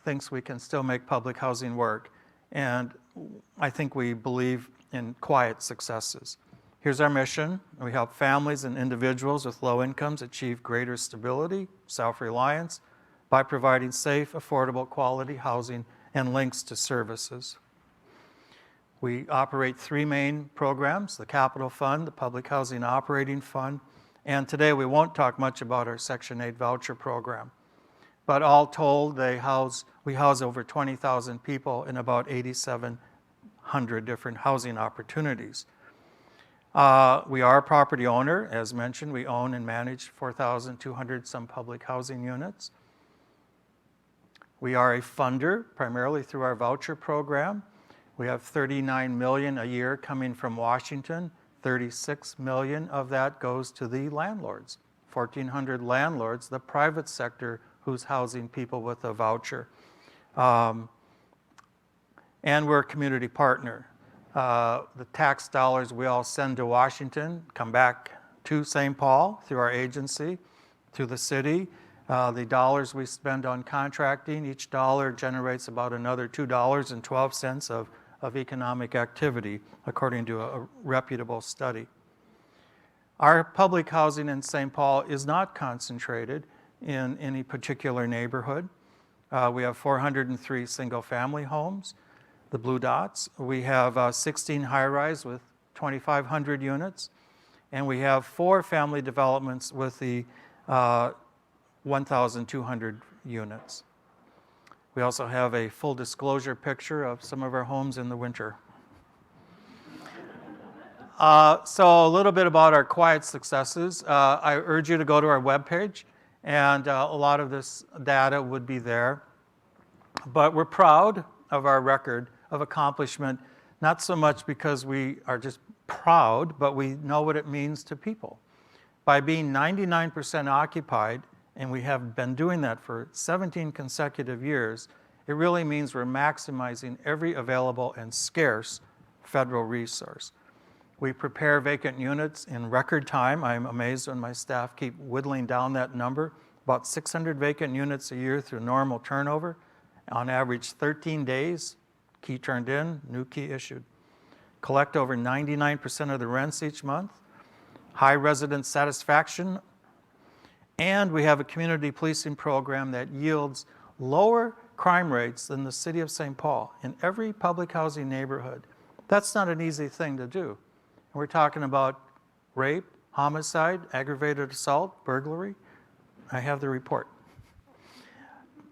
thinks we can still make public housing work. And I think we believe in quiet successes. Here's our mission. We help families and individuals with low incomes achieve greater stability, self-reliance, by providing safe, affordable, quality housing and links to services. We operate 3 main programs, the Capital Fund, the Public Housing Operating Fund, and today we won't talk much about our Section 8 voucher program. But all told, we house over 20,000 people in about 8,700 different housing opportunities. We are a property owner. As mentioned, we own and manage 4,200 some public housing units. We are a funder, primarily through our voucher program. We have $39 million a year coming from Washington. $36 million of that goes to the landlords, 1,400 landlords, the private sector who's housing people with a voucher. And we're a community partner. The tax dollars we all send to Washington come back to St. Paul through our agency, to the city. The dollars we spend on contracting, each dollar generates about another $2.12 of economic activity, according to a reputable study. Our public housing in St. Paul is not concentrated in any particular neighborhood. We have 403 single-family homes. the blue dots. We have 16 high-rise with 2,500 units, and we have 4 family developments with the 1,200 units. We also have a full disclosure picture of some of our homes in the winter. So a little bit about our quiet successes. I urge you to go to our webpage, and a lot of this data would be there. But we're proud of our record of accomplishment, not so much because we are just proud, but we know what it means to people. By being 99% occupied, and we have been doing that for 17 consecutive years, it really means we're maximizing every available and scarce federal resource. We prepare vacant units in record time. I'm amazed when my staff keep whittling down that number. About 600 vacant units a year through normal turnover. On average, 13 days, key turned in, new key issued. Collect over 99% of the rents each month. High resident satisfaction. And we have a community policing program that yields lower crime rates than the city of St. Paul in every public housing neighborhood. That's not an easy thing to do. We're talking about rape, homicide, aggravated assault, burglary. I have the report.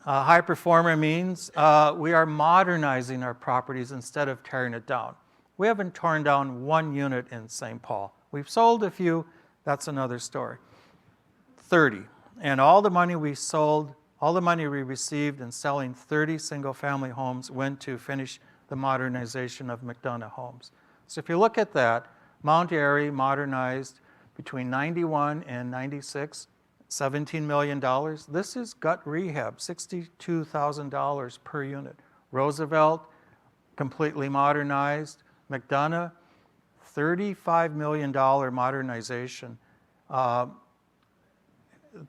High performer means we are modernizing our properties instead of tearing it down. We haven't torn down one unit in St. Paul. We've sold a few. That's another story. 30. And all the money we sold, all the money we received in selling 30 single-family homes went to finish the modernization of McDonough homes. So if you look at that, Mount Airy modernized between 91 and 96, $17 million. This is gut rehab, $62,000 per unit. Roosevelt, completely modernized. McDonough, $35 million modernization.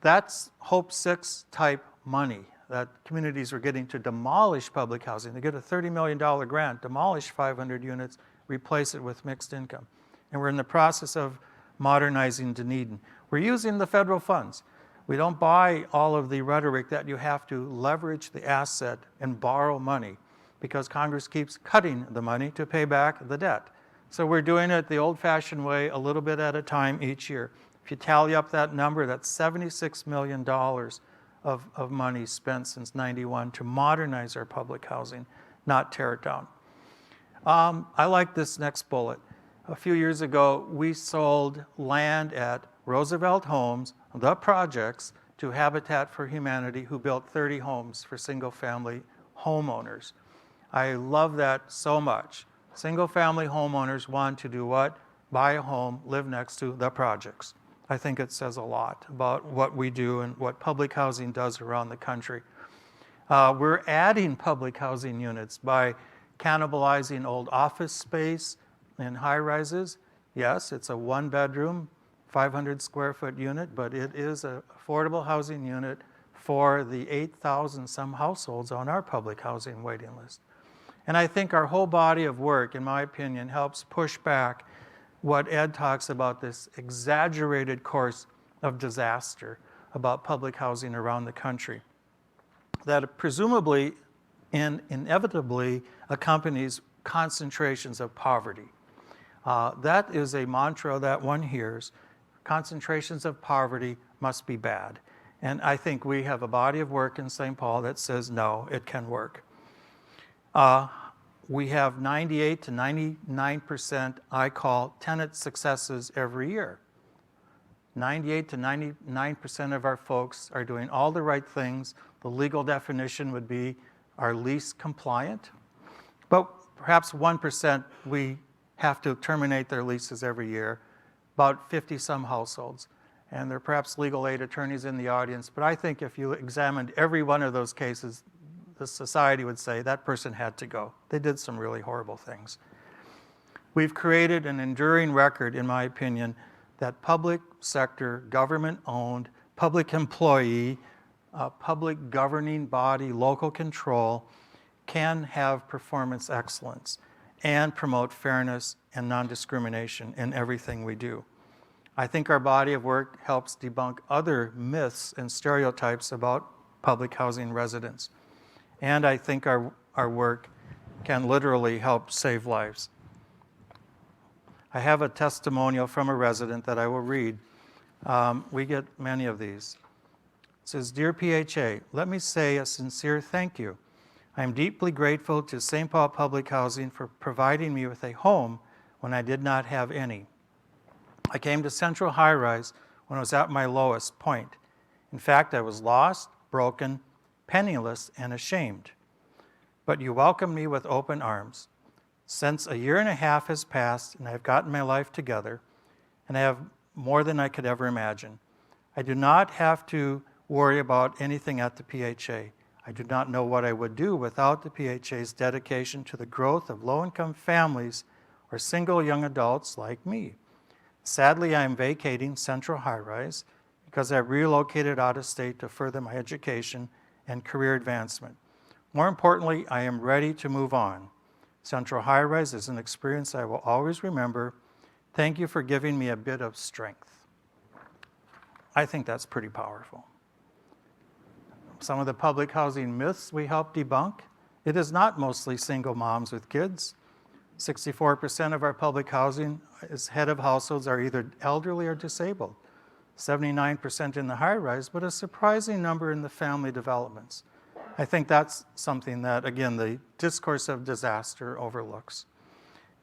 That's Hope 6 type money that communities are getting to demolish public housing. They get a $30 million grant, demolish 500 units, replace it with mixed income. And we're in the process of modernizing Dunedin. We're using the federal funds. We don't buy all of the rhetoric that you have to leverage the asset and borrow money because Congress keeps cutting the money to pay back the debt. So we're doing it the old-fashioned way, a little bit at a time each year. If you tally up that number, that's $76 million of money spent since '91 to modernize our public housing, not tear it down. I like this next bullet. A few years ago, we sold land at Roosevelt Homes, the projects, to Habitat for Humanity, who built 30 homes for single-family homeowners. I love that so much. Single-family homeowners want to do what? Buy a home, live next to the projects. I think it says a lot about what we do and what public housing does around the country. We're adding public housing units by cannibalizing old office space in high-rises. Yes, it's a one-bedroom, 500 square foot unit, but it is an affordable housing unit for the 8,000 some households on our public housing waiting list. And I think our whole body of work, in my opinion, helps push back what Ed talks about, this exaggerated course of disaster about public housing around the country that presumably and inevitably accompanies concentrations of poverty. That is a mantra that one hears. Concentrations of poverty must be bad. And I think we have a body of work in St. Paul that says, no, it can work. We have 98 to 99%, I call, tenant successes every year. 98 to 99% of our folks are doing all the right things. The legal definition would be are lease compliant. But perhaps 1% we have to terminate their leases every year, about 50 some households. And there are perhaps legal aid attorneys in the audience, but I think if you examined every one of those cases, the society would say that person had to go. They did some really horrible things. We've created an enduring record, in my opinion, that public sector, government-owned, public employee, public governing body, local control can have performance excellence and promote fairness and non-discrimination in everything we do. I think our body of work helps debunk other myths and stereotypes about public housing residents. And I think our work can literally help save lives. I have a testimonial from a resident that I will read. We get many of these. It says, "Dear PHA, let me say a sincere thank you. I am deeply grateful to St. Paul Public Housing for providing me with a home when I did not have any. I came to Central High Rise when I was at my lowest point. In fact, I was lost, broken, penniless, and ashamed. But you welcomed me with open arms. Since a year and a half has passed and I've gotten my life together, and I have more than I could ever imagine. I do not have to worry about anything at the PHA. I do not know what I would do without the PHA's dedication to the growth of low-income families or single young adults like me. Sadly, I am vacating Central High Rise because I've relocated out of state to further my education and career advancement. More importantly, I am ready to move on. Central High Rise is an experience I will always remember. Thank you for giving me a bit of strength." I think that's pretty powerful. Some of the public housing myths we help debunk. It is not mostly single moms with kids. 64% of our public housing as head of households are either elderly or disabled. 79% in the high rise, but a surprising number in the family developments. I think that's something that, again, the discourse of disaster overlooks.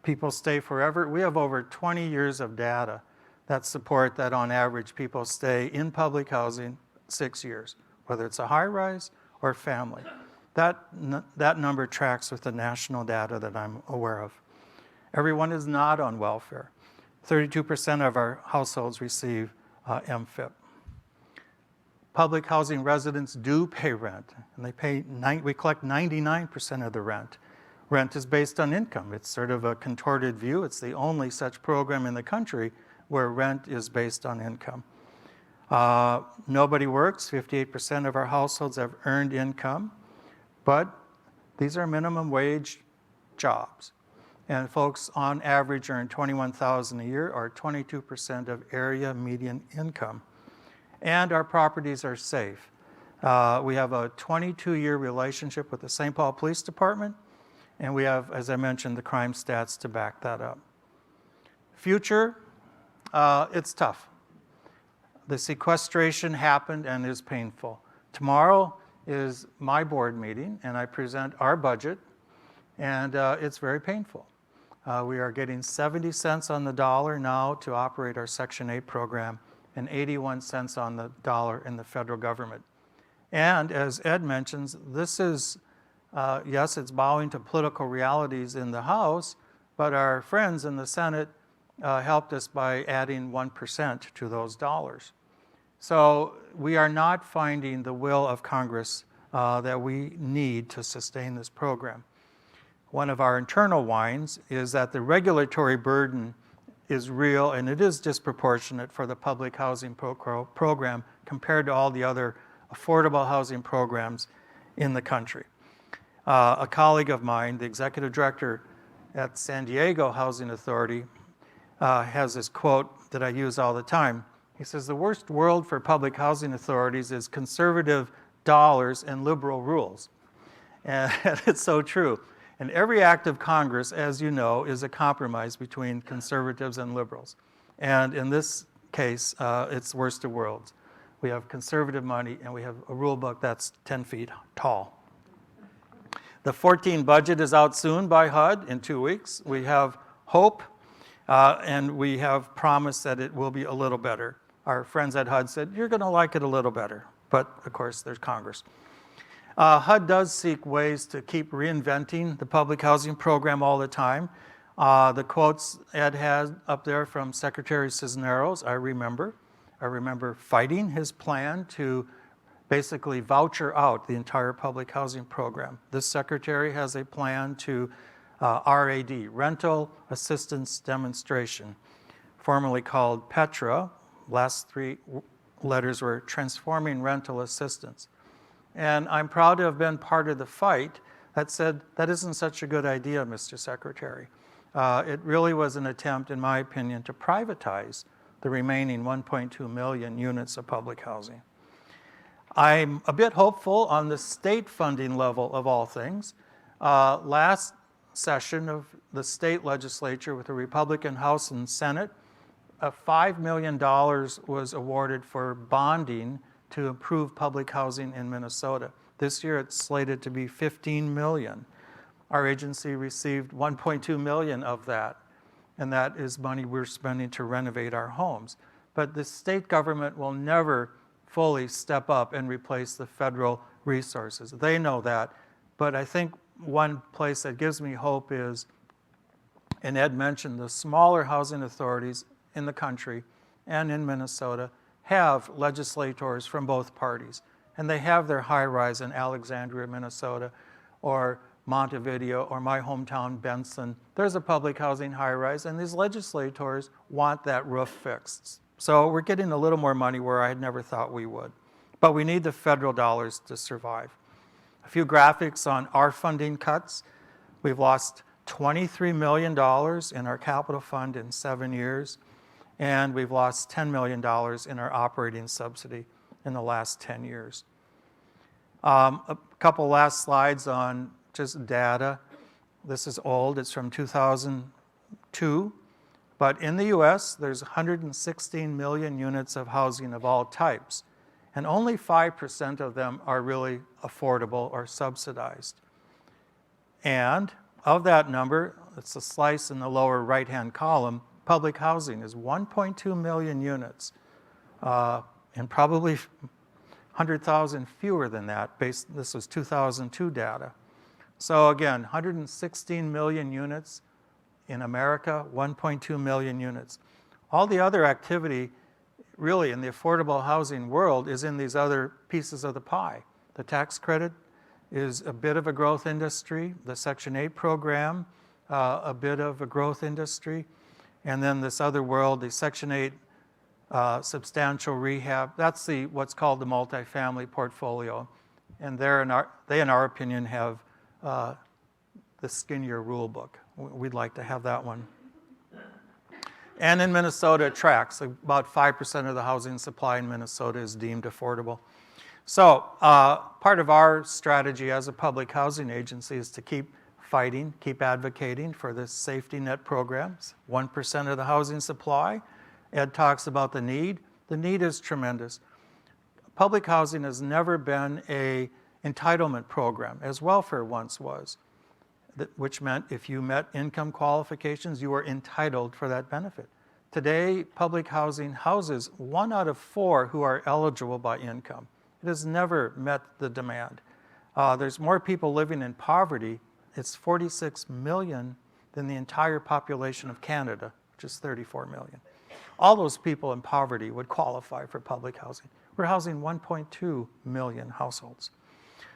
People stay forever. We have over 20 years of data that support that on average people stay in public housing 6 years, whether it's a high rise or family. That number tracks with the national data that I'm aware of. Everyone is not on welfare. 32% of our households receive MFIP. Public housing residents do pay rent, and we collect 99% of the rent. Rent is based on income. It's sort of a contorted view. It's the only such program in the country where rent is based on income. Nobody works. 58% of our households have earned income, but these are minimum wage jobs. And folks on average earn $21,000 a year, or 22% of area median income. And our properties are safe. We have a 22-year relationship with the St. Paul Police Department, and we have, as I mentioned, the crime stats to back that up. Future, it's tough. The sequestration happened and is painful. Tomorrow is my board meeting, and I present our budget, and it's very painful. We are getting 70 cents on the dollar now to operate our Section 8 program, and 81 cents on the dollar in the federal government. And as Ed mentions, this is, yes, it's bowing to political realities in the House, but our friends in the Senate helped us by adding 1% to those dollars. So we are not finding the will of Congress that we need to sustain this program. One of our internal whines is that the regulatory burden is real and it is disproportionate for the public housing program compared to all the other affordable housing programs in the country. A colleague of mine, the executive director at San Diego Housing Authority, has this quote that I use all the time. He says, "The worst world for public housing authorities is conservative dollars and liberal rules." And it's so true. And every act of Congress, as you know, is a compromise between conservatives and liberals. And in this case, it's worst of worlds. We have conservative money and we have a rule book that's 10 feet tall. The 14 budget is out soon by HUD in 2 weeks. We have hope and we have promise that it will be a little better. Our friends at HUD said, "You're going to like it a little better." But of course, there's Congress. HUD does seek ways to keep reinventing the public housing program all the time. The quotes Ed had up there from Secretary Cisneros, I remember fighting his plan to basically voucher out the entire public housing program. This secretary has a plan to RAD, Rental Assistance Demonstration, formerly called PETRA. Last 3 letters were Transforming Rental Assistance. And I'm proud to have been part of the fight that said, that isn't such a good idea, Mr. Secretary. It really was an attempt, in my opinion, to privatize the remaining 1.2 million units of public housing. I'm a bit hopeful on the state funding level of all things. Last session of the state legislature with the Republican House and Senate, $5 million was awarded for bonding to improve public housing in Minnesota. This year it's slated to be $15 million. Our agency received $1.2 million of that, and that is money we're spending to renovate our homes. But the state government will never fully step up and replace the federal resources. They know that, but I think one place that gives me hope is, and Ed mentioned, the smaller housing authorities in the country and in Minnesota have legislators from both parties, and they have their high-rise in Alexandria, Minnesota, or Montevideo, or my hometown, Benson. There's a public housing high-rise, and these legislators want that roof fixed. So we're getting a little more money where I had never thought we would. But we need the federal dollars to survive. A few graphics on our funding cuts. We've lost $23 million in our capital fund in 7 years, and we've lost $10 million in our operating subsidy in the last 10 years. A couple last slides on just data. This is old, it's from 2002. But in the US, there's 116 million units of housing of all types, and only 5% of them are really affordable or subsidized. And of that number, it's a slice in the lower right-hand column, public housing is 1.2 million units, and probably 100,000 fewer than that. This was 2002 data. So again, 116 million units in America, 1.2 million units. All the other activity really in the affordable housing world is in these other pieces of the pie. The tax credit is a bit of a growth industry, the Section 8 program, a bit of a growth industry, and then this other world, the Section 8 substantial rehab, that's what's called the multifamily portfolio. And they, in our opinion, have the skinnier rule book. We'd like to have that one. And in Minnesota, it tracks. About 5% of the housing supply in Minnesota is deemed affordable. So part of our strategy as a public housing agency is to keep fighting, keep advocating for this safety net programs. 1% of the housing supply. Ed talks about the need. The need is tremendous. Public housing has never been an entitlement program, as welfare once was, which meant if you met income qualifications, you were entitled for that benefit. Today, public housing houses 1 out of 4 who are eligible by income. It has never met the demand. There's more people living in poverty. It's 46 million than the entire population of Canada, which is 34 million. All those people in poverty would qualify for public housing. We're housing 1.2 million households.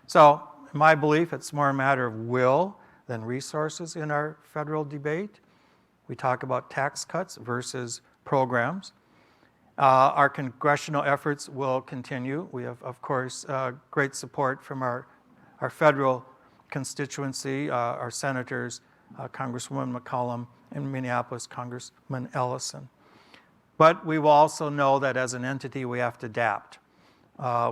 So, in my belief, it's more a matter of will than resources in our federal debate. We talk about tax cuts versus programs. Our congressional efforts will continue. We have, of course, great support from our federal constituency, our senators, Congresswoman McCollum, and Minneapolis Congressman Ellison. But we will also know that as an entity, we have to adapt.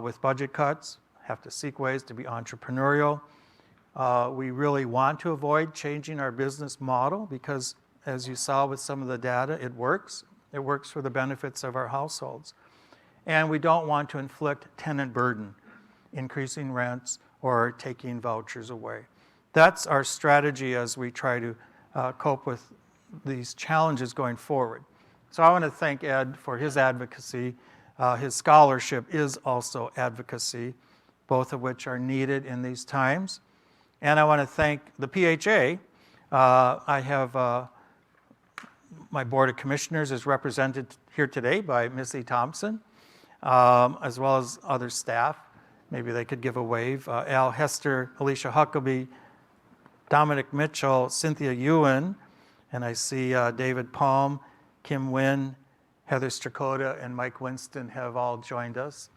With budget cuts, have to seek ways to be entrepreneurial. We really want to avoid changing our business model because, as you saw with some of the data, it works. It works for the benefits of our households. And we don't want to inflict tenant burden, increasing rents or taking vouchers away. That's our strategy as we try to cope with these challenges going forward. So I want to thank Ed for his advocacy. His scholarship is also advocacy, both of which are needed in these times. And I want to thank the PHA. I have my Board of Commissioners is represented here today by Missy Thompson, as well as other staff. Maybe they could give a wave. Al Hester, Alicia Huckabee, Dominic Mitchell, Cynthia Ewan, and I see David Palm, Kim Wynn, Heather Strakota, and Mike Winston have all joined us.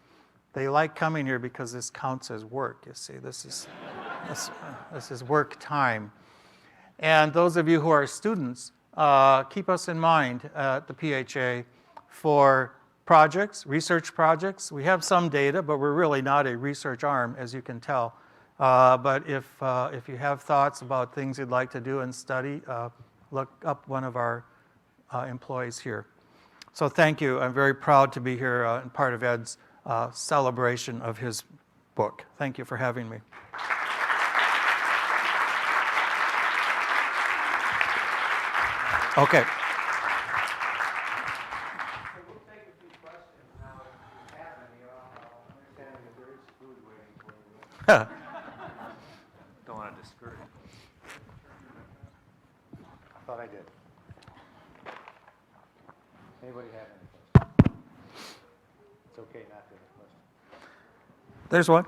They like coming here because this counts as work, you see. This is work time. And those of you who are students, keep us in mind at the PHA for projects, research projects. We have some data, but we're really not a research arm, as you can tell. But if you have thoughts about things you'd like to do and study, look up one of our employees here. So thank you. I'm very proud to be here and part of Ed's celebration of his book. Thank you for having me. Okay. We'll take a few questions now if you have any. Understanding that there is food waiting for you. Don't want to discourage you. I thought I did. Anybody have any questions? It's okay not to have a question. There's one.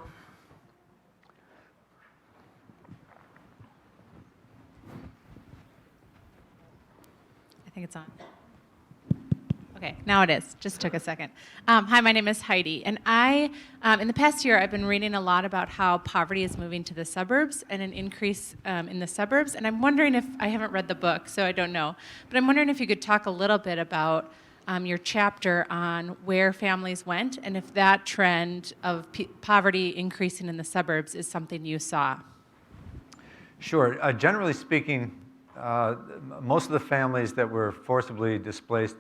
I think it's on. Okay, now it is. Just took a second. Hi, my name is Heidi, and in the past year, I've been reading a lot about how poverty is moving to the suburbs and an increase in the suburbs. And I'm wondering if I haven't read the book, so I don't know, but I'm wondering if you could talk a little bit about your chapter on where families went, and if that trend of poverty increasing in the suburbs is something you saw. Sure. Generally speaking, most of the families that were forcibly displaced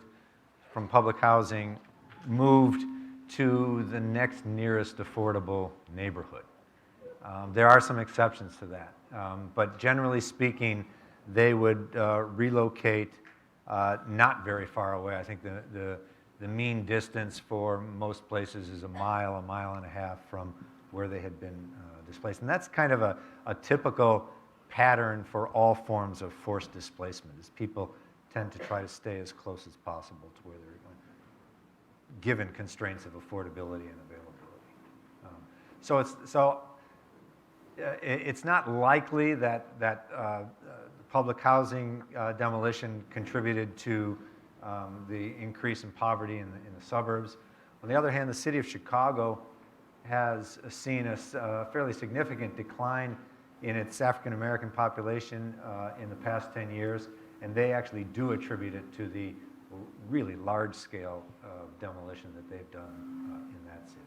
from public housing moved to the next nearest affordable neighborhood. There are some exceptions to that, but generally speaking, they would relocate not very far away. I think the mean distance for most places is a mile and a half from where they had been displaced. And that's kind of a typical pattern for all forms of forced displacement, is people tend to try to stay as close as possible to where they're going, given constraints of affordability and availability. It's not likely that public housing demolition contributed to the increase in poverty in the suburbs. On the other hand, the city of Chicago has seen a fairly significant decline in its African American population in the past 10 years, and they actually do attribute it to the really large scale demolition that they've done in that city.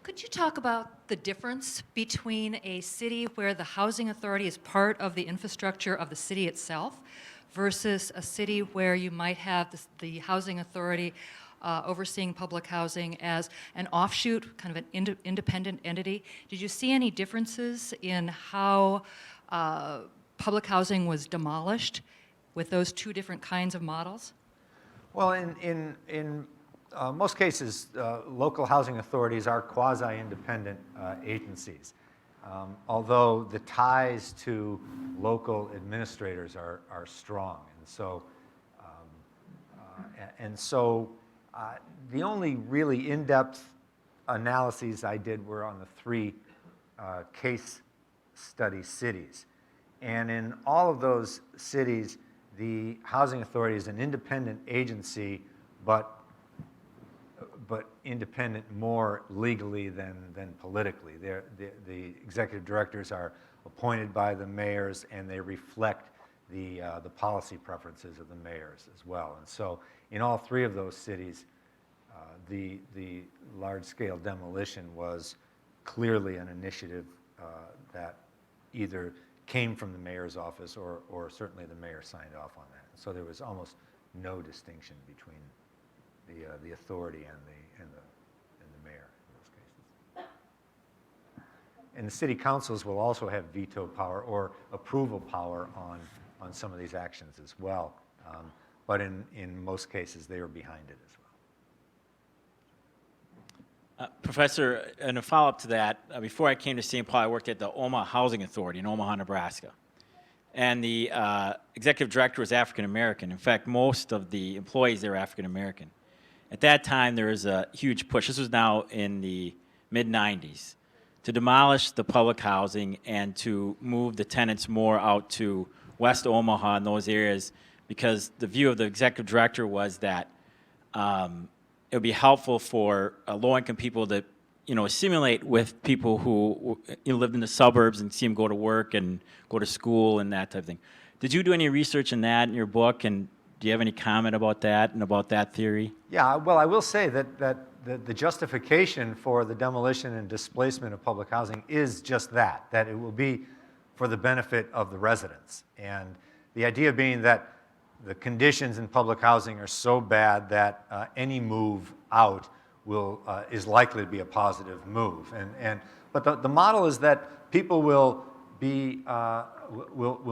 Could you talk about the difference between a city where the housing authority is part of the infrastructure of the city itself versus a city where you might have the housing authority overseeing public housing as an offshoot, kind of an independent entity? Did you see any differences in how public housing was demolished with those two different kinds of models? Well, in most cases, local housing authorities are quasi-independent agencies, although the ties to local administrators are strong. And so the only really in-depth analyses I did were on the three case study cities. And in all of those cities, the housing authority is an independent agency, but independent more legally than politically. The executive directors are appointed by the mayors, and they reflect the policy preferences of the mayors as well. And so in all three of those cities, the large-scale demolition was clearly an initiative that either came from the mayor's office or certainly the mayor signed off on that. So there was almost no distinction between the authority and the mayor in those cases. And the city councils will also have veto power or approval power on some of these actions as well. But in most cases, they are behind it as well. Professor, in a follow-up to that, before I came to St. Paul, I worked at the Omaha Housing Authority in Omaha, Nebraska. And the executive director was African American. In fact, most of the employees there were African American. At that time, there was a huge push. This was now in the mid-'90s, to demolish the public housing and to move the tenants more out to West Omaha and those areas, because the view of the executive director was that it would be helpful for low-income people to, assimilate with people who lived in the suburbs and see them go to work and go to school and that type of thing. Did you do any research in that in your book, and do you have any comment about that and about that theory? Yeah, well, I will say that the justification for the demolition and displacement of public housing is just that it will be for the benefit of the residents. And the idea being that the conditions in public housing are so bad that any move out is likely to be a positive move. But the model is that people will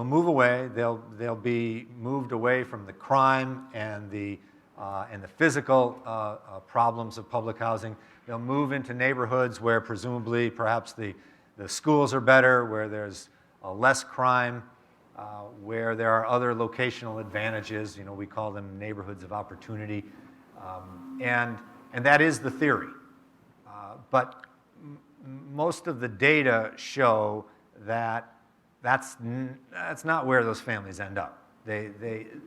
move away. They'll be moved away from the crime and the physical problems of public housing. They'll move into neighborhoods where presumably perhaps the schools are better, where there's less crime, where there are other locational advantages. You know, we call them neighborhoods of opportunity. And that is the theory. But most of the data show that that's not where those families end up.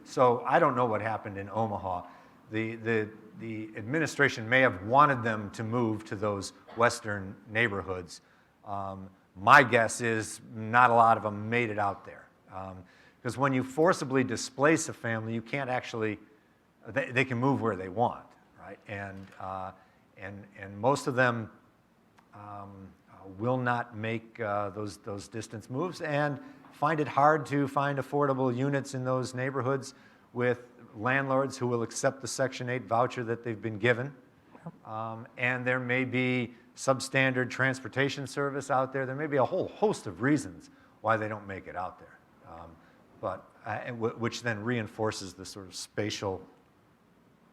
So I don't know what happened in Omaha. The administration may have wanted them to move to those western neighborhoods. My guess is not a lot of them made it out there. Because when you forcibly displace a family, you can't actually, they can move where they want, right? And most of them will not make those distance moves and find it hard to find affordable units in those neighborhoods with landlords who will accept the Section 8 voucher that they've been given. And there may be substandard transportation service out there. There may be a whole host of reasons why they don't make it out there, which then reinforces the sort of spatial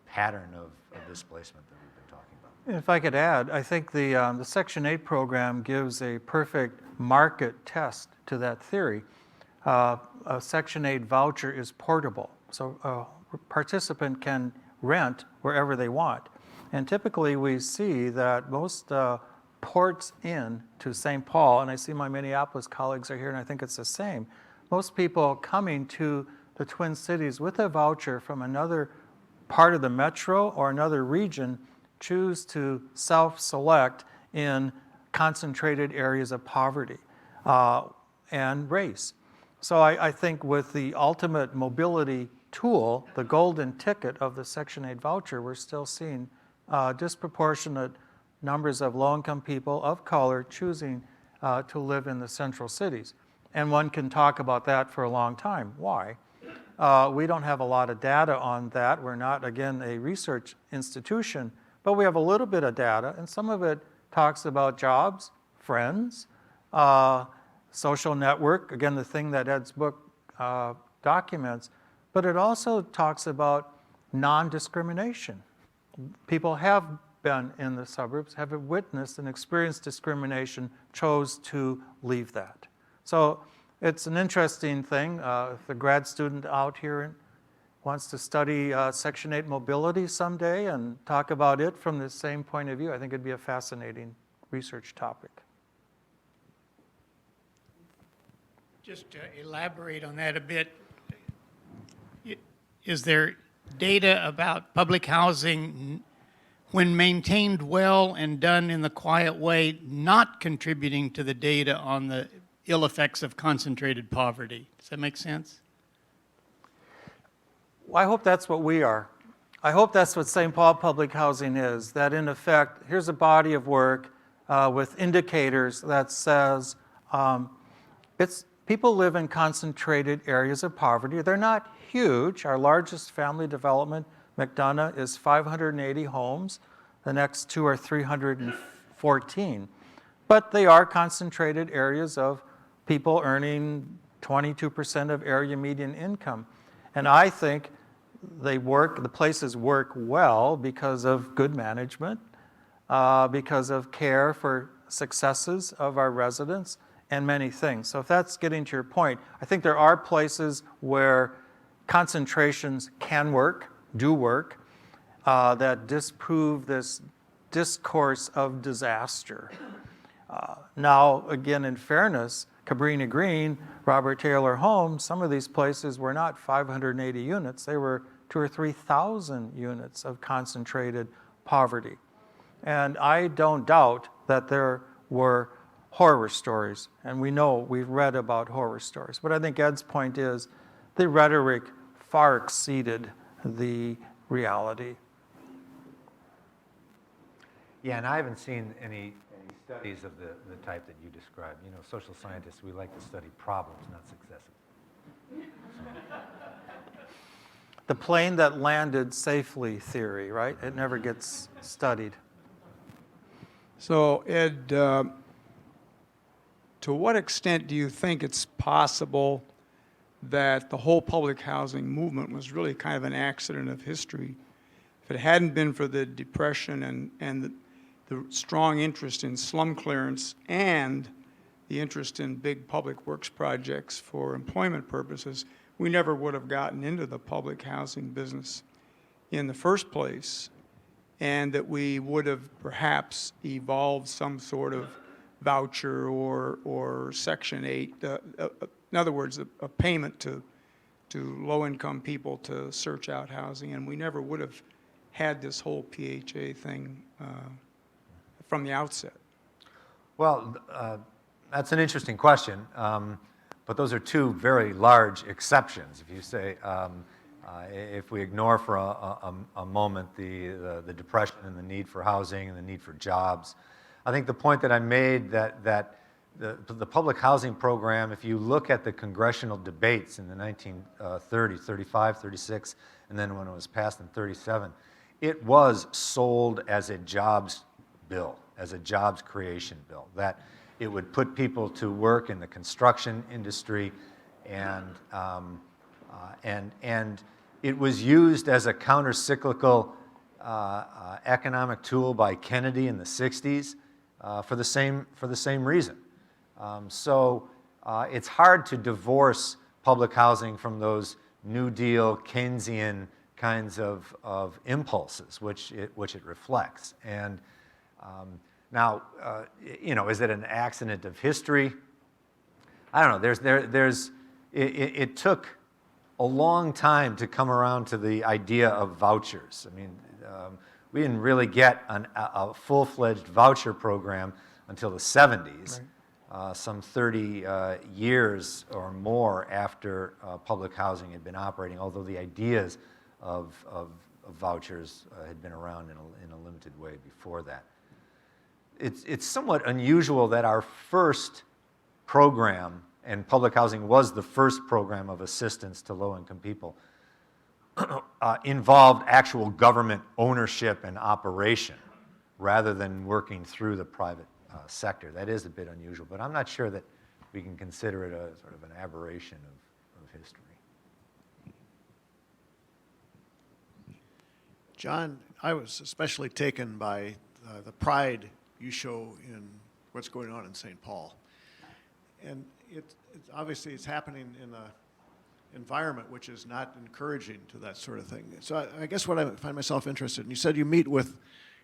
pattern of displacement that we've been talking about. If I could add, I think the Section 8 program gives a perfect market test to that theory. A Section 8 voucher is portable, so a participant can rent wherever they want. And typically we see that most ports in to St. Paul, and I see my Minneapolis colleagues are here, and I think it's the same. Most people coming to the Twin Cities with a voucher from another part of the metro or another region choose to self-select in concentrated areas of poverty and race. So I think with the ultimate mobility tool, the golden ticket of the Section 8 voucher, we're still seeing disproportionate numbers of low-income people of color choosing to live in the central cities. And one can talk about that for a long time. Why? We don't have a lot of data on that. We're not, again, a research institution, but we have a little bit of data, and some of it talks about jobs, friends, social network, again, the thing that Ed's book documents, but it also talks about non-discrimination. People have been in the suburbs, have witnessed and experienced discrimination, chose to leave that. So it's an interesting thing. If a grad student out here wants to study Section 8 mobility someday and talk about it from the same point of view, I think it'd be a fascinating research topic. Just to elaborate on that a bit, is there data about public housing, when maintained well and done in the quiet way, not contributing to the data on the ill effects of concentrated poverty? Does that make sense? Well, I hope that's what we are. I hope that's what St. Paul Public Housing is, that in effect, here's a body of work with indicators that says people live in concentrated areas of poverty. They're not huge. Our largest family development, McDonough, is 580 homes. The next two are 314. But they are concentrated areas of people earning 22% of area median income. And I think the places work well because of good management, because of care for successes of our residents, and many things. So if that's getting to your point, I think there are places where concentrations can work, do work, that disprove this discourse of disaster. Now, again, in fairness, Cabrini Green, Robert Taylor Homes, some of these places were not 580 units. They were 2,000 or 3,000 units of concentrated poverty. And I don't doubt that there were horror stories, and we've read about horror stories. But I think Ed's point is the rhetoric far exceeded the reality. Yeah, and I haven't seen any studies of the type that you described. You know, social scientists, we like to study problems, not successes. The plane that landed safely theory, right? It never gets studied. So, Ed, to what extent do you think it's possible that the whole public housing movement was really kind of an accident of history? If it hadn't been for the Depression and the strong interest in slum clearance and the interest in big public works projects for employment purposes, we never would have gotten into the public housing business in the first place, and that we would have perhaps evolved some sort of voucher or Section 8, in other words, a payment to low-income people to search out housing, and we never would have had this whole PHA thing from the outset. Well, that's an interesting question, but those are two very large exceptions. If you say, if we ignore for a moment the Depression and the need for housing and the need for jobs, I think the point that I made that the public housing program, if you look at the congressional debates in the 1930s, 35, 36, and then when it was passed in 37, it was sold as a jobs bill, as a jobs creation bill, that it would put people to work in the construction industry, and it was used as a counter-cyclical economic tool by Kennedy in the 60s for the same reason. So it's hard to divorce public housing from those New Deal Keynesian kinds of impulses, which it reflects. And now, you know, is it an accident of history? I don't know. It took a long time to come around to the idea of vouchers. I mean, we didn't really get a full-fledged voucher program until the 70s, right. Some 30 years or more after public housing had been operating, although the ideas of vouchers had been around in a limited way before that. It's somewhat unusual that our first program, and public housing was the first program of assistance to low-income people, involved actual government ownership and operation rather than working through the private sector. That is a bit unusual, but I'm not sure that we can consider it a sort of an aberration of history. John, I was especially taken by the pride you show in what's going on in St. Paul. And obviously it's happening in an environment which is not encouraging to that sort of thing. So I guess what I find myself interested in, you said you meet with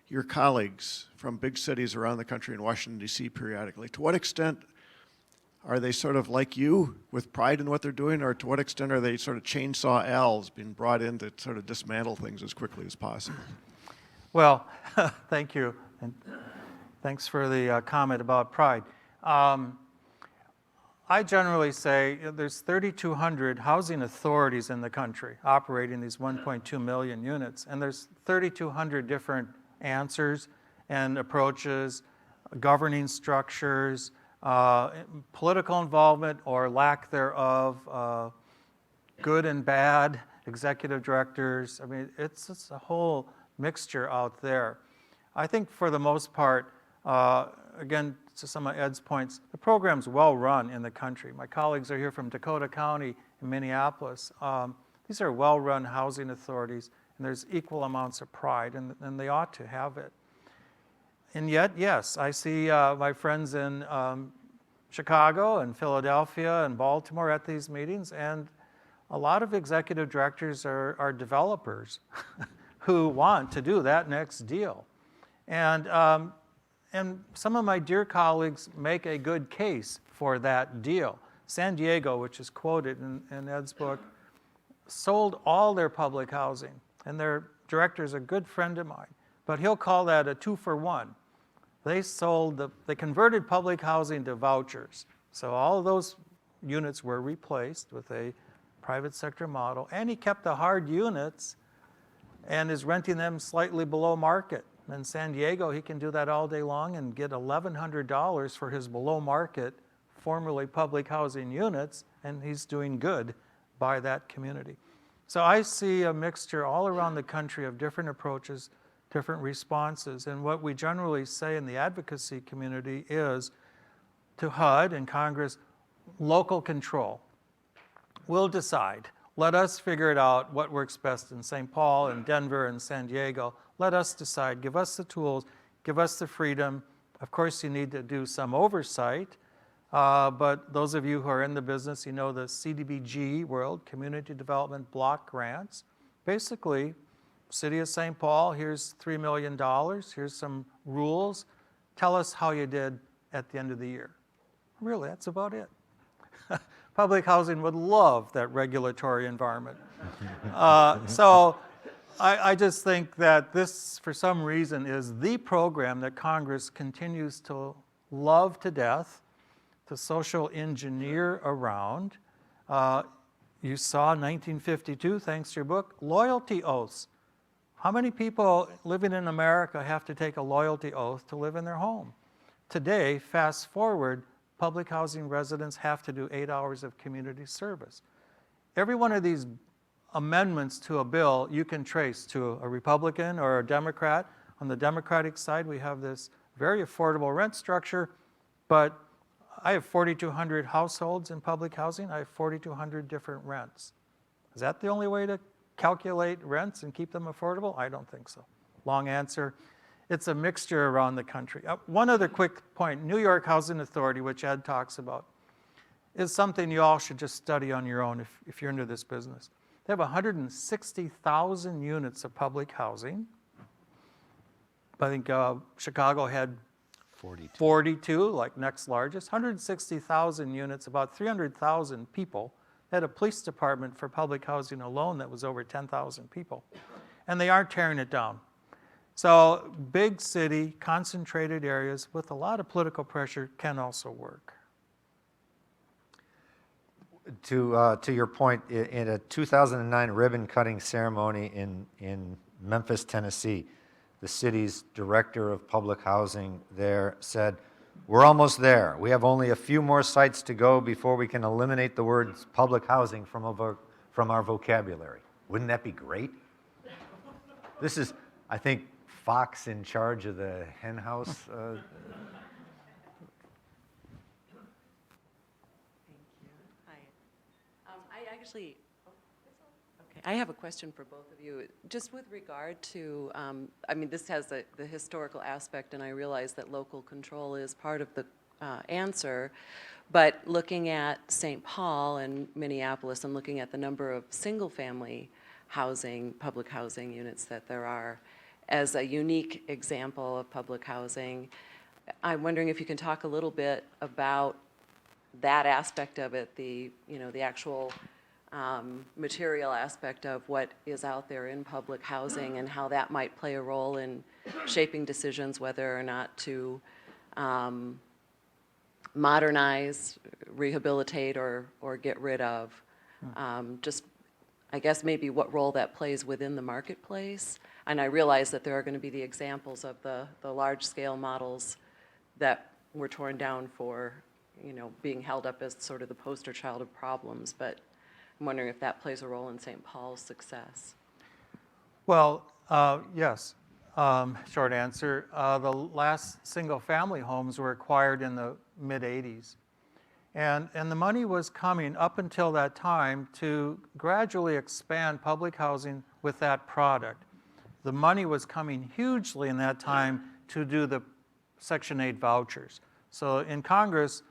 your colleagues from big cities around the country in Washington, D.C. periodically. To what extent are they sort of like you with pride in what they're doing, or to what extent are they sort of chainsaw L's being brought in to sort of dismantle things as quickly as possible? Well, thank you. And thanks for the comment about pride. I generally say there's 3,200 housing authorities in the country operating these 1.2 million units, and there's 3,200 different answers and approaches, governing structures, political involvement or lack thereof, good and bad, executive directors. I mean, it's just a whole mixture out there. I think for the most part, again, to some of Ed's points, the program's well run in the country. My colleagues are here from Dakota County and Minneapolis. These are well run housing authorities, and there's equal amounts of pride, and they ought to have it. And yet, yes, I see my friends in Chicago and Philadelphia and Baltimore at these meetings, and a lot of executive directors are developers who want to do that next deal. And some of my dear colleagues make a good case for that deal. San Diego, which is quoted in Ed's book, sold all their public housing, and their director is a good friend of mine, but he'll call that a 2-for-1. They converted public housing to vouchers. So all of those units were replaced with a private sector model, and he kept the hard units and is renting them slightly below market. In San Diego, he can do that all day long and get $1,100 for his below market, formerly public housing units, and he's doing good by that community. So I see a mixture all around the country of different approaches, different responses, and what we generally say in the advocacy community is to HUD and Congress, local control. We'll decide. Let us figure it out what works best in St. Paul and Denver and San Diego. Let us decide. Give us the tools. Give us the freedom. Of course, you need to do some oversight. But those of you who are in the business, you know the CDBG world, Community Development Block Grants. Basically, City of St. Paul, here's $3 million. Here's some rules. Tell us how you did at the end of the year. Really, that's about it. Public housing would love that regulatory environment. So I just think that this, for some reason, is the program that Congress continues to love to death, to social engineer around. You saw 1952, thanks to your book, loyalty oaths. How many people living in America have to take a loyalty oath to live in their home? Today, fast forward, public housing residents have to do 8 hours of community service. Every one of these amendments to a bill you can trace to a Republican or a Democrat. On the Democratic side, we have this very affordable rent structure, but I have 4,200 households in public housing. I have 4,200 different rents. Is that the only way to calculate rents and keep them affordable? I don't think so. Long answer. It's a mixture around the country. One other quick point. New York Housing Authority, which Ed talks about, is something you all should just study on your own if you're into this business. They have 160,000 units of public housing. I think Chicago had 42, like next largest. 160,000 units, about 300,000 people. They had a police department for public housing alone that was over 10,000 people. And they aren't tearing it down. So big city, concentrated areas with a lot of political pressure can also work. To your point, in a 2009 ribbon-cutting ceremony in Memphis, Tennessee, the city's director of public housing there said, "We're almost there. We have only a few more sites to go before we can eliminate the words public housing from our vocabulary." Wouldn't that be great? This is, I think, Fox in charge of the hen house. Thank you. Hi. I have a question for both of you. Just with regard to, I mean, this has the historical aspect, and I realize that local control is part of the answer, but looking at St. Paul and Minneapolis and looking at the number of single-family housing, public housing units that there are, as a unique example of public housing, I'm wondering if you can talk a little bit about that aspect of it, the actual material aspect of what is out there in public housing and how that might play a role in shaping decisions whether or not to modernize, rehabilitate, or get rid of. Just, I guess, maybe what role that plays within the marketplace. And I realize that there are going to be the examples of the large-scale models that were torn down for, being held up as sort of the poster child of problems. But I'm wondering if that plays a role in St. Paul's success. Well, yes. Short answer. The last single-family homes were acquired in the mid-'80s. And the money was coming up until that time to gradually expand public housing with that product. The money was coming hugely in that time to do the Section 8 vouchers. So in Congress,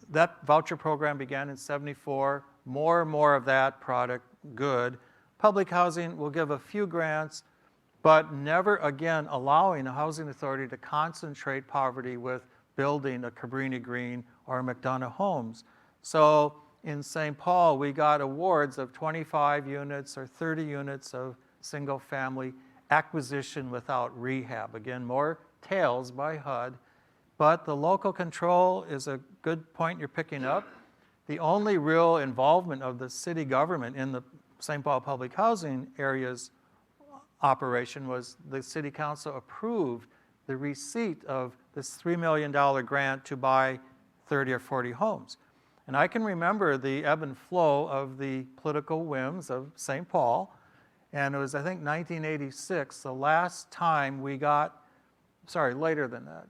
that voucher program began in '74. More and more of that product, good. Public housing will give a few grants, but never again allowing a housing authority to concentrate poverty with building a Cabrini Green or a McDonough Homes. So in St. Paul, we got awards of 25 units or 30 units of single family acquisition without rehab. Again, more tails by HUD, but the local control is a good point you're picking up. the only real involvement of the city government in the St. Paul public housing areas operation was the city council approved the receipt of this $3 million grant to buy 30 or 40 homes. And I can remember the ebb and flow of the political whims of St. Paul. And it was, I think, 1986, the last time we got, sorry, later than that.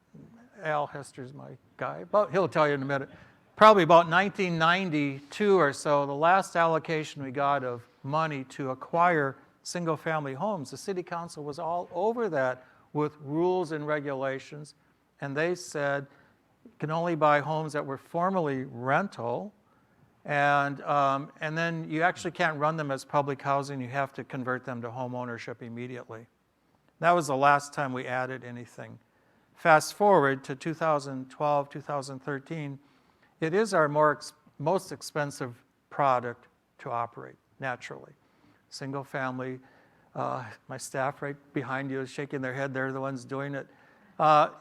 Al Hester's my guy, but he'll tell you in a minute. Probably about 1992 or so, the last allocation we got of money to acquire single-family homes. The city council was all over that with rules and regulations, and they said you can only buy homes that were formerly rental, and then you actually can't run them as public housing. You have to convert them to home ownership immediately. That was the last time we added anything. Fast forward to 2012, 2013, it is our most expensive product to operate, naturally. Single family, my staff right behind you is shaking their head, they're the ones doing it.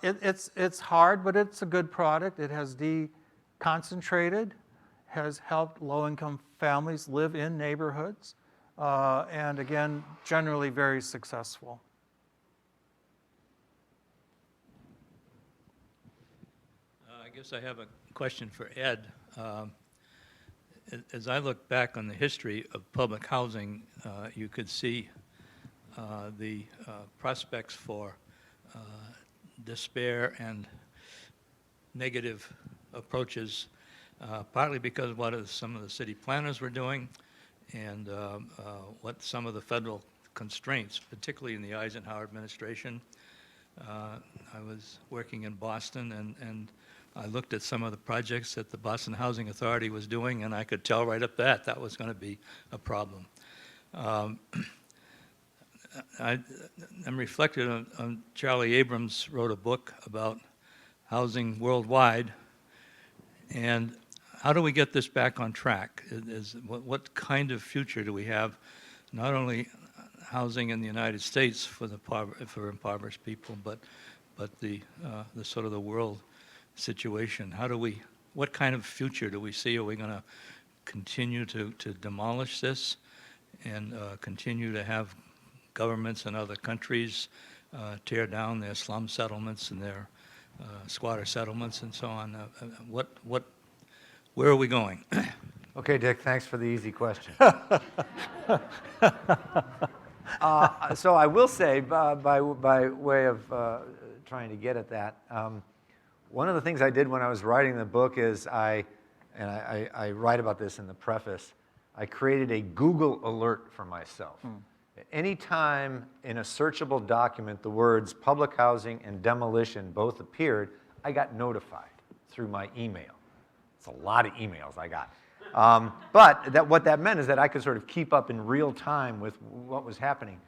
It's hard, but it's a good product. It has deconcentrated, has helped low-income families live in neighborhoods, and again, generally very successful. I guess I have a question for Ed. As I look back on the history of public housing, you could see the prospects for despair and negative approaches, partly because of what some of the city planners were doing and what some of the federal constraints, particularly in the Eisenhower administration. I was working in Boston, and I looked at some of the projects that the Boston Housing Authority was doing, and I could tell right up that was going to be a problem. I'm reflected on Charlie Abrams wrote a book about housing worldwide, and how do we get this back on track? What kind of future do we have, not only housing in the United States for impoverished people, but the sort of the world situation? What kind of future do we see? Are we going to continue to demolish this and continue to have governments in other countries tear down their slum settlements and their squatter settlements and so on? Where are we going? Okay, Dick, thanks for the easy question. So I will say, by way of trying to get at that, one of the things I did when I was writing the book is I write about this in the preface, I created a Google alert for myself. Anytime in a searchable document the words public housing and demolition both appeared, I got notified through my email. It's a lot of emails I got. But what that meant is that I could sort of keep up in real time with what was happening.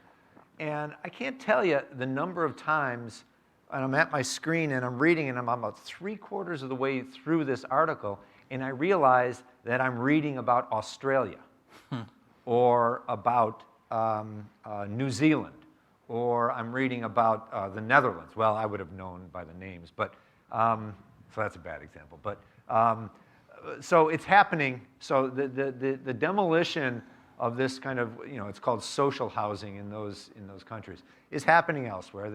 And I can't tell you the number of times, and I'm at my screen and I'm reading, and I'm about 3/4 of the way through this article, and I realize that I'm reading about Australia or about New Zealand, or I'm reading about the Netherlands. Well, I would have known by the names, but so that's a bad example. But so it's happening. So the demolition of this kind of, it's called social housing in those countries, is happening elsewhere.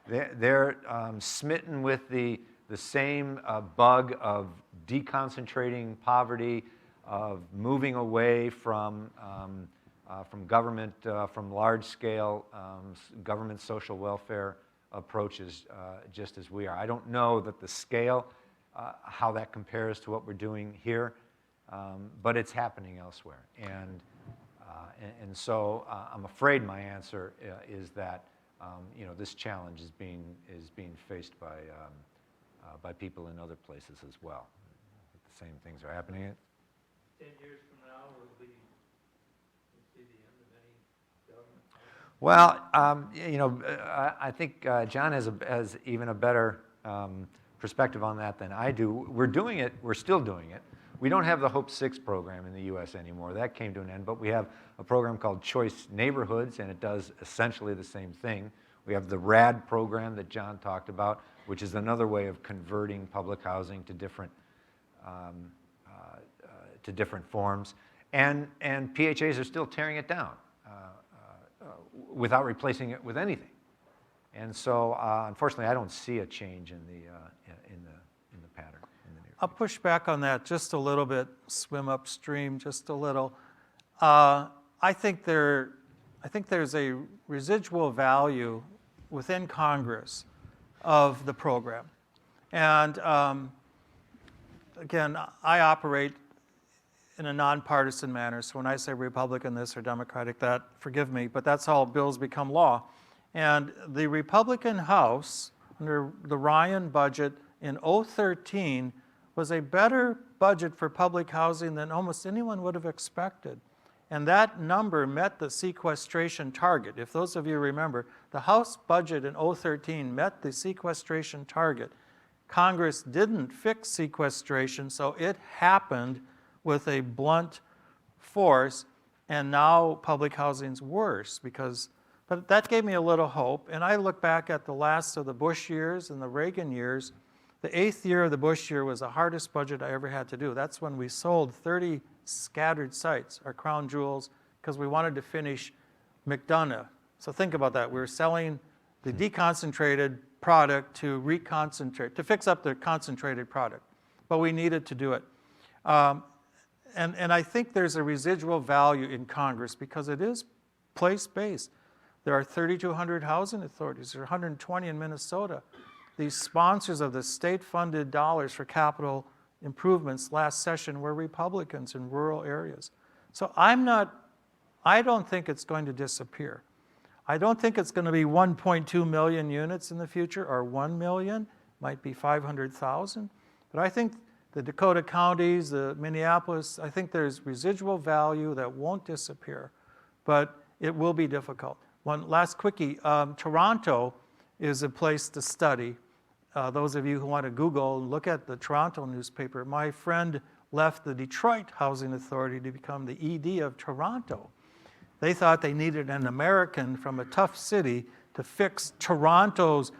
They're smitten with the same bug of deconcentrating poverty, of moving away from government, from large-scale government social welfare approaches, just as we are. I don't know that the scale, how that compares to what we're doing here, but it's happening elsewhere. And so I'm afraid my answer is that this challenge is being faced by people in other places as well. The same things are happening. 10 years from now, will we see the end of any government? Well, I think John has even a better perspective on that than I do. We're doing it. We're still doing it. We don't have the Hope 6 program in the U.S. anymore. That came to an end. But we have a program called Choice Neighborhoods, and it does essentially the same thing. We have the RAD program that John talked about, which is another way of converting public housing to different to different forms, and PHAs are still tearing it down without replacing it with anything. And so, unfortunately, I don't see a change in the pattern in the near I'll push back on that just a little bit, swim upstream just a little. I think there's a residual value within Congress of the program. And again, I operate in a nonpartisan manner. So when I say Republican this or Democratic that, forgive me, but that's how bills become law. And the Republican House, under the Ryan budget in 2013, was a better budget for public housing than almost anyone would have expected. And that number met the sequestration target. If those of you remember, the House budget in 2013 met the sequestration target. Congress didn't fix sequestration, so it happened with a blunt force, and now public housing's worse but that gave me a little hope. And I look back at the last of the Bush years and the Reagan years. The 8th year of the Bush year was the hardest budget I ever had to do. That's when we sold 30 scattered sites, our crown jewels, because we wanted to finish McDonough. So think about that. We were selling the deconcentrated product to reconcentrate, to fix up the concentrated product. But we needed to do it. And I think there's a residual value in Congress because it is place-based. There are 3,200 housing authorities. There are 120 in Minnesota. These sponsors of the state-funded dollars for capital improvements last session were Republicans in rural areas. So I don't think it's going to disappear. I don't think it's going to be 1.2 million units in the future or 1 million, might be 500,000. But I think the Dakota counties, the Minneapolis, I think there's residual value that won't disappear, but it will be difficult. One last quickie, Toronto is a place to study. Those of you who want to Google, look at the Toronto newspaper. My friend left the Detroit Housing Authority to become the ED of Toronto. They thought they needed an American from a tough city to fix Toronto's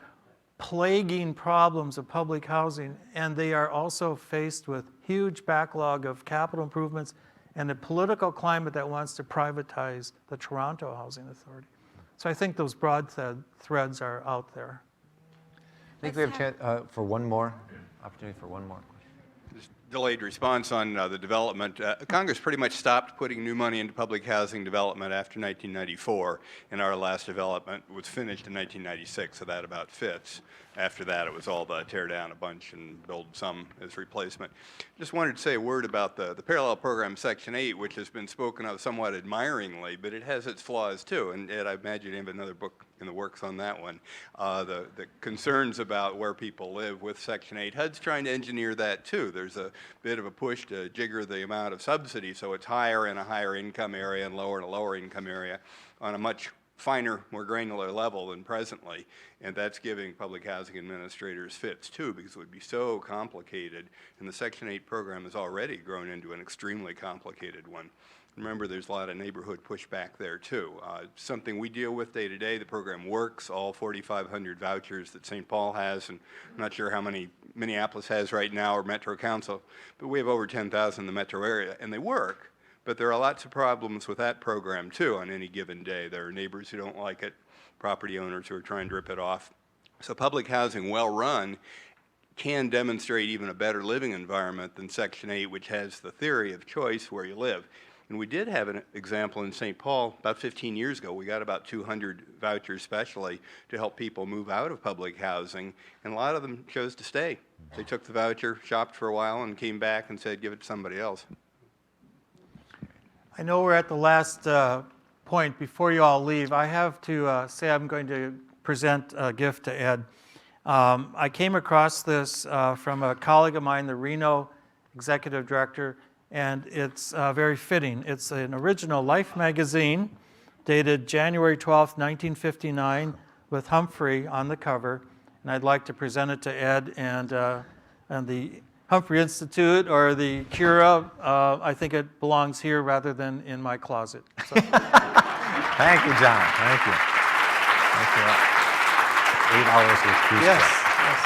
plaguing problems of public housing, and they are also faced with huge backlog of capital improvements and a political climate that wants to privatize the Toronto Housing Authority. So I think those broad threads are out there. I think we have a chance for one more opportunity for one more. Delayed response on the development. Congress pretty much stopped putting new money into public housing development after 1994, and our last development was finished in 1996, so that about fits. After that, it was all the tear down a bunch and build some as replacement. Just wanted to say a word about the parallel program Section 8, which has been spoken of somewhat admiringly, but it has its flaws too, and Ed, I imagine you have another book in the works on that one. The concerns about where people live with Section 8. HUD's trying to engineer that too. There's a bit of a push to jigger the amount of subsidy so it's higher in a higher income area and lower in a lower income area on a much finer, more granular level than presently, and that's giving public housing administrators fits too, because it would be so complicated, and the Section 8 program has already grown into an extremely complicated one. Remember, there's a lot of neighborhood pushback there too. Something we deal with day to day. The program works, all 4,500 vouchers that St. Paul has, and I'm not sure how many Minneapolis has right now or Metro Council, but we have over 10,000 in the metro area, and they work. But there are lots of problems with that program too on any given day. There are neighbors who don't like it, property owners who are trying to rip it off. So public housing, well run, can demonstrate even a better living environment than Section 8, which has the theory of choice where you live. And we did have an example in St. Paul about 15 years ago. We got about 200 vouchers specially to help people move out of public housing, and a lot of them chose to stay. They took the voucher, shopped for a while, and came back and said, give it to somebody else. I know we're at the last point. Before you all leave, I have to say I'm going to present a gift to Ed. I came across this from a colleague of mine, the Reno executive director, and it's very fitting. It's an original Life magazine dated January 12th, 1959, with Humphrey on the cover, and I'd like to present it to Ed and the Humphrey Institute or the Cura. I think it belongs here rather than in my closet. So. Thank you, John. Thank you. Thank you. 8 hours with peace. Yes. Yes.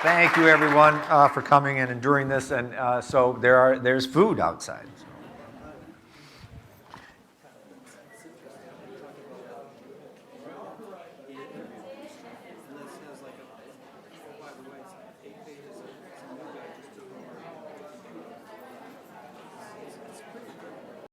Thank you, everyone, for coming and enduring this. And so there's food outside. So.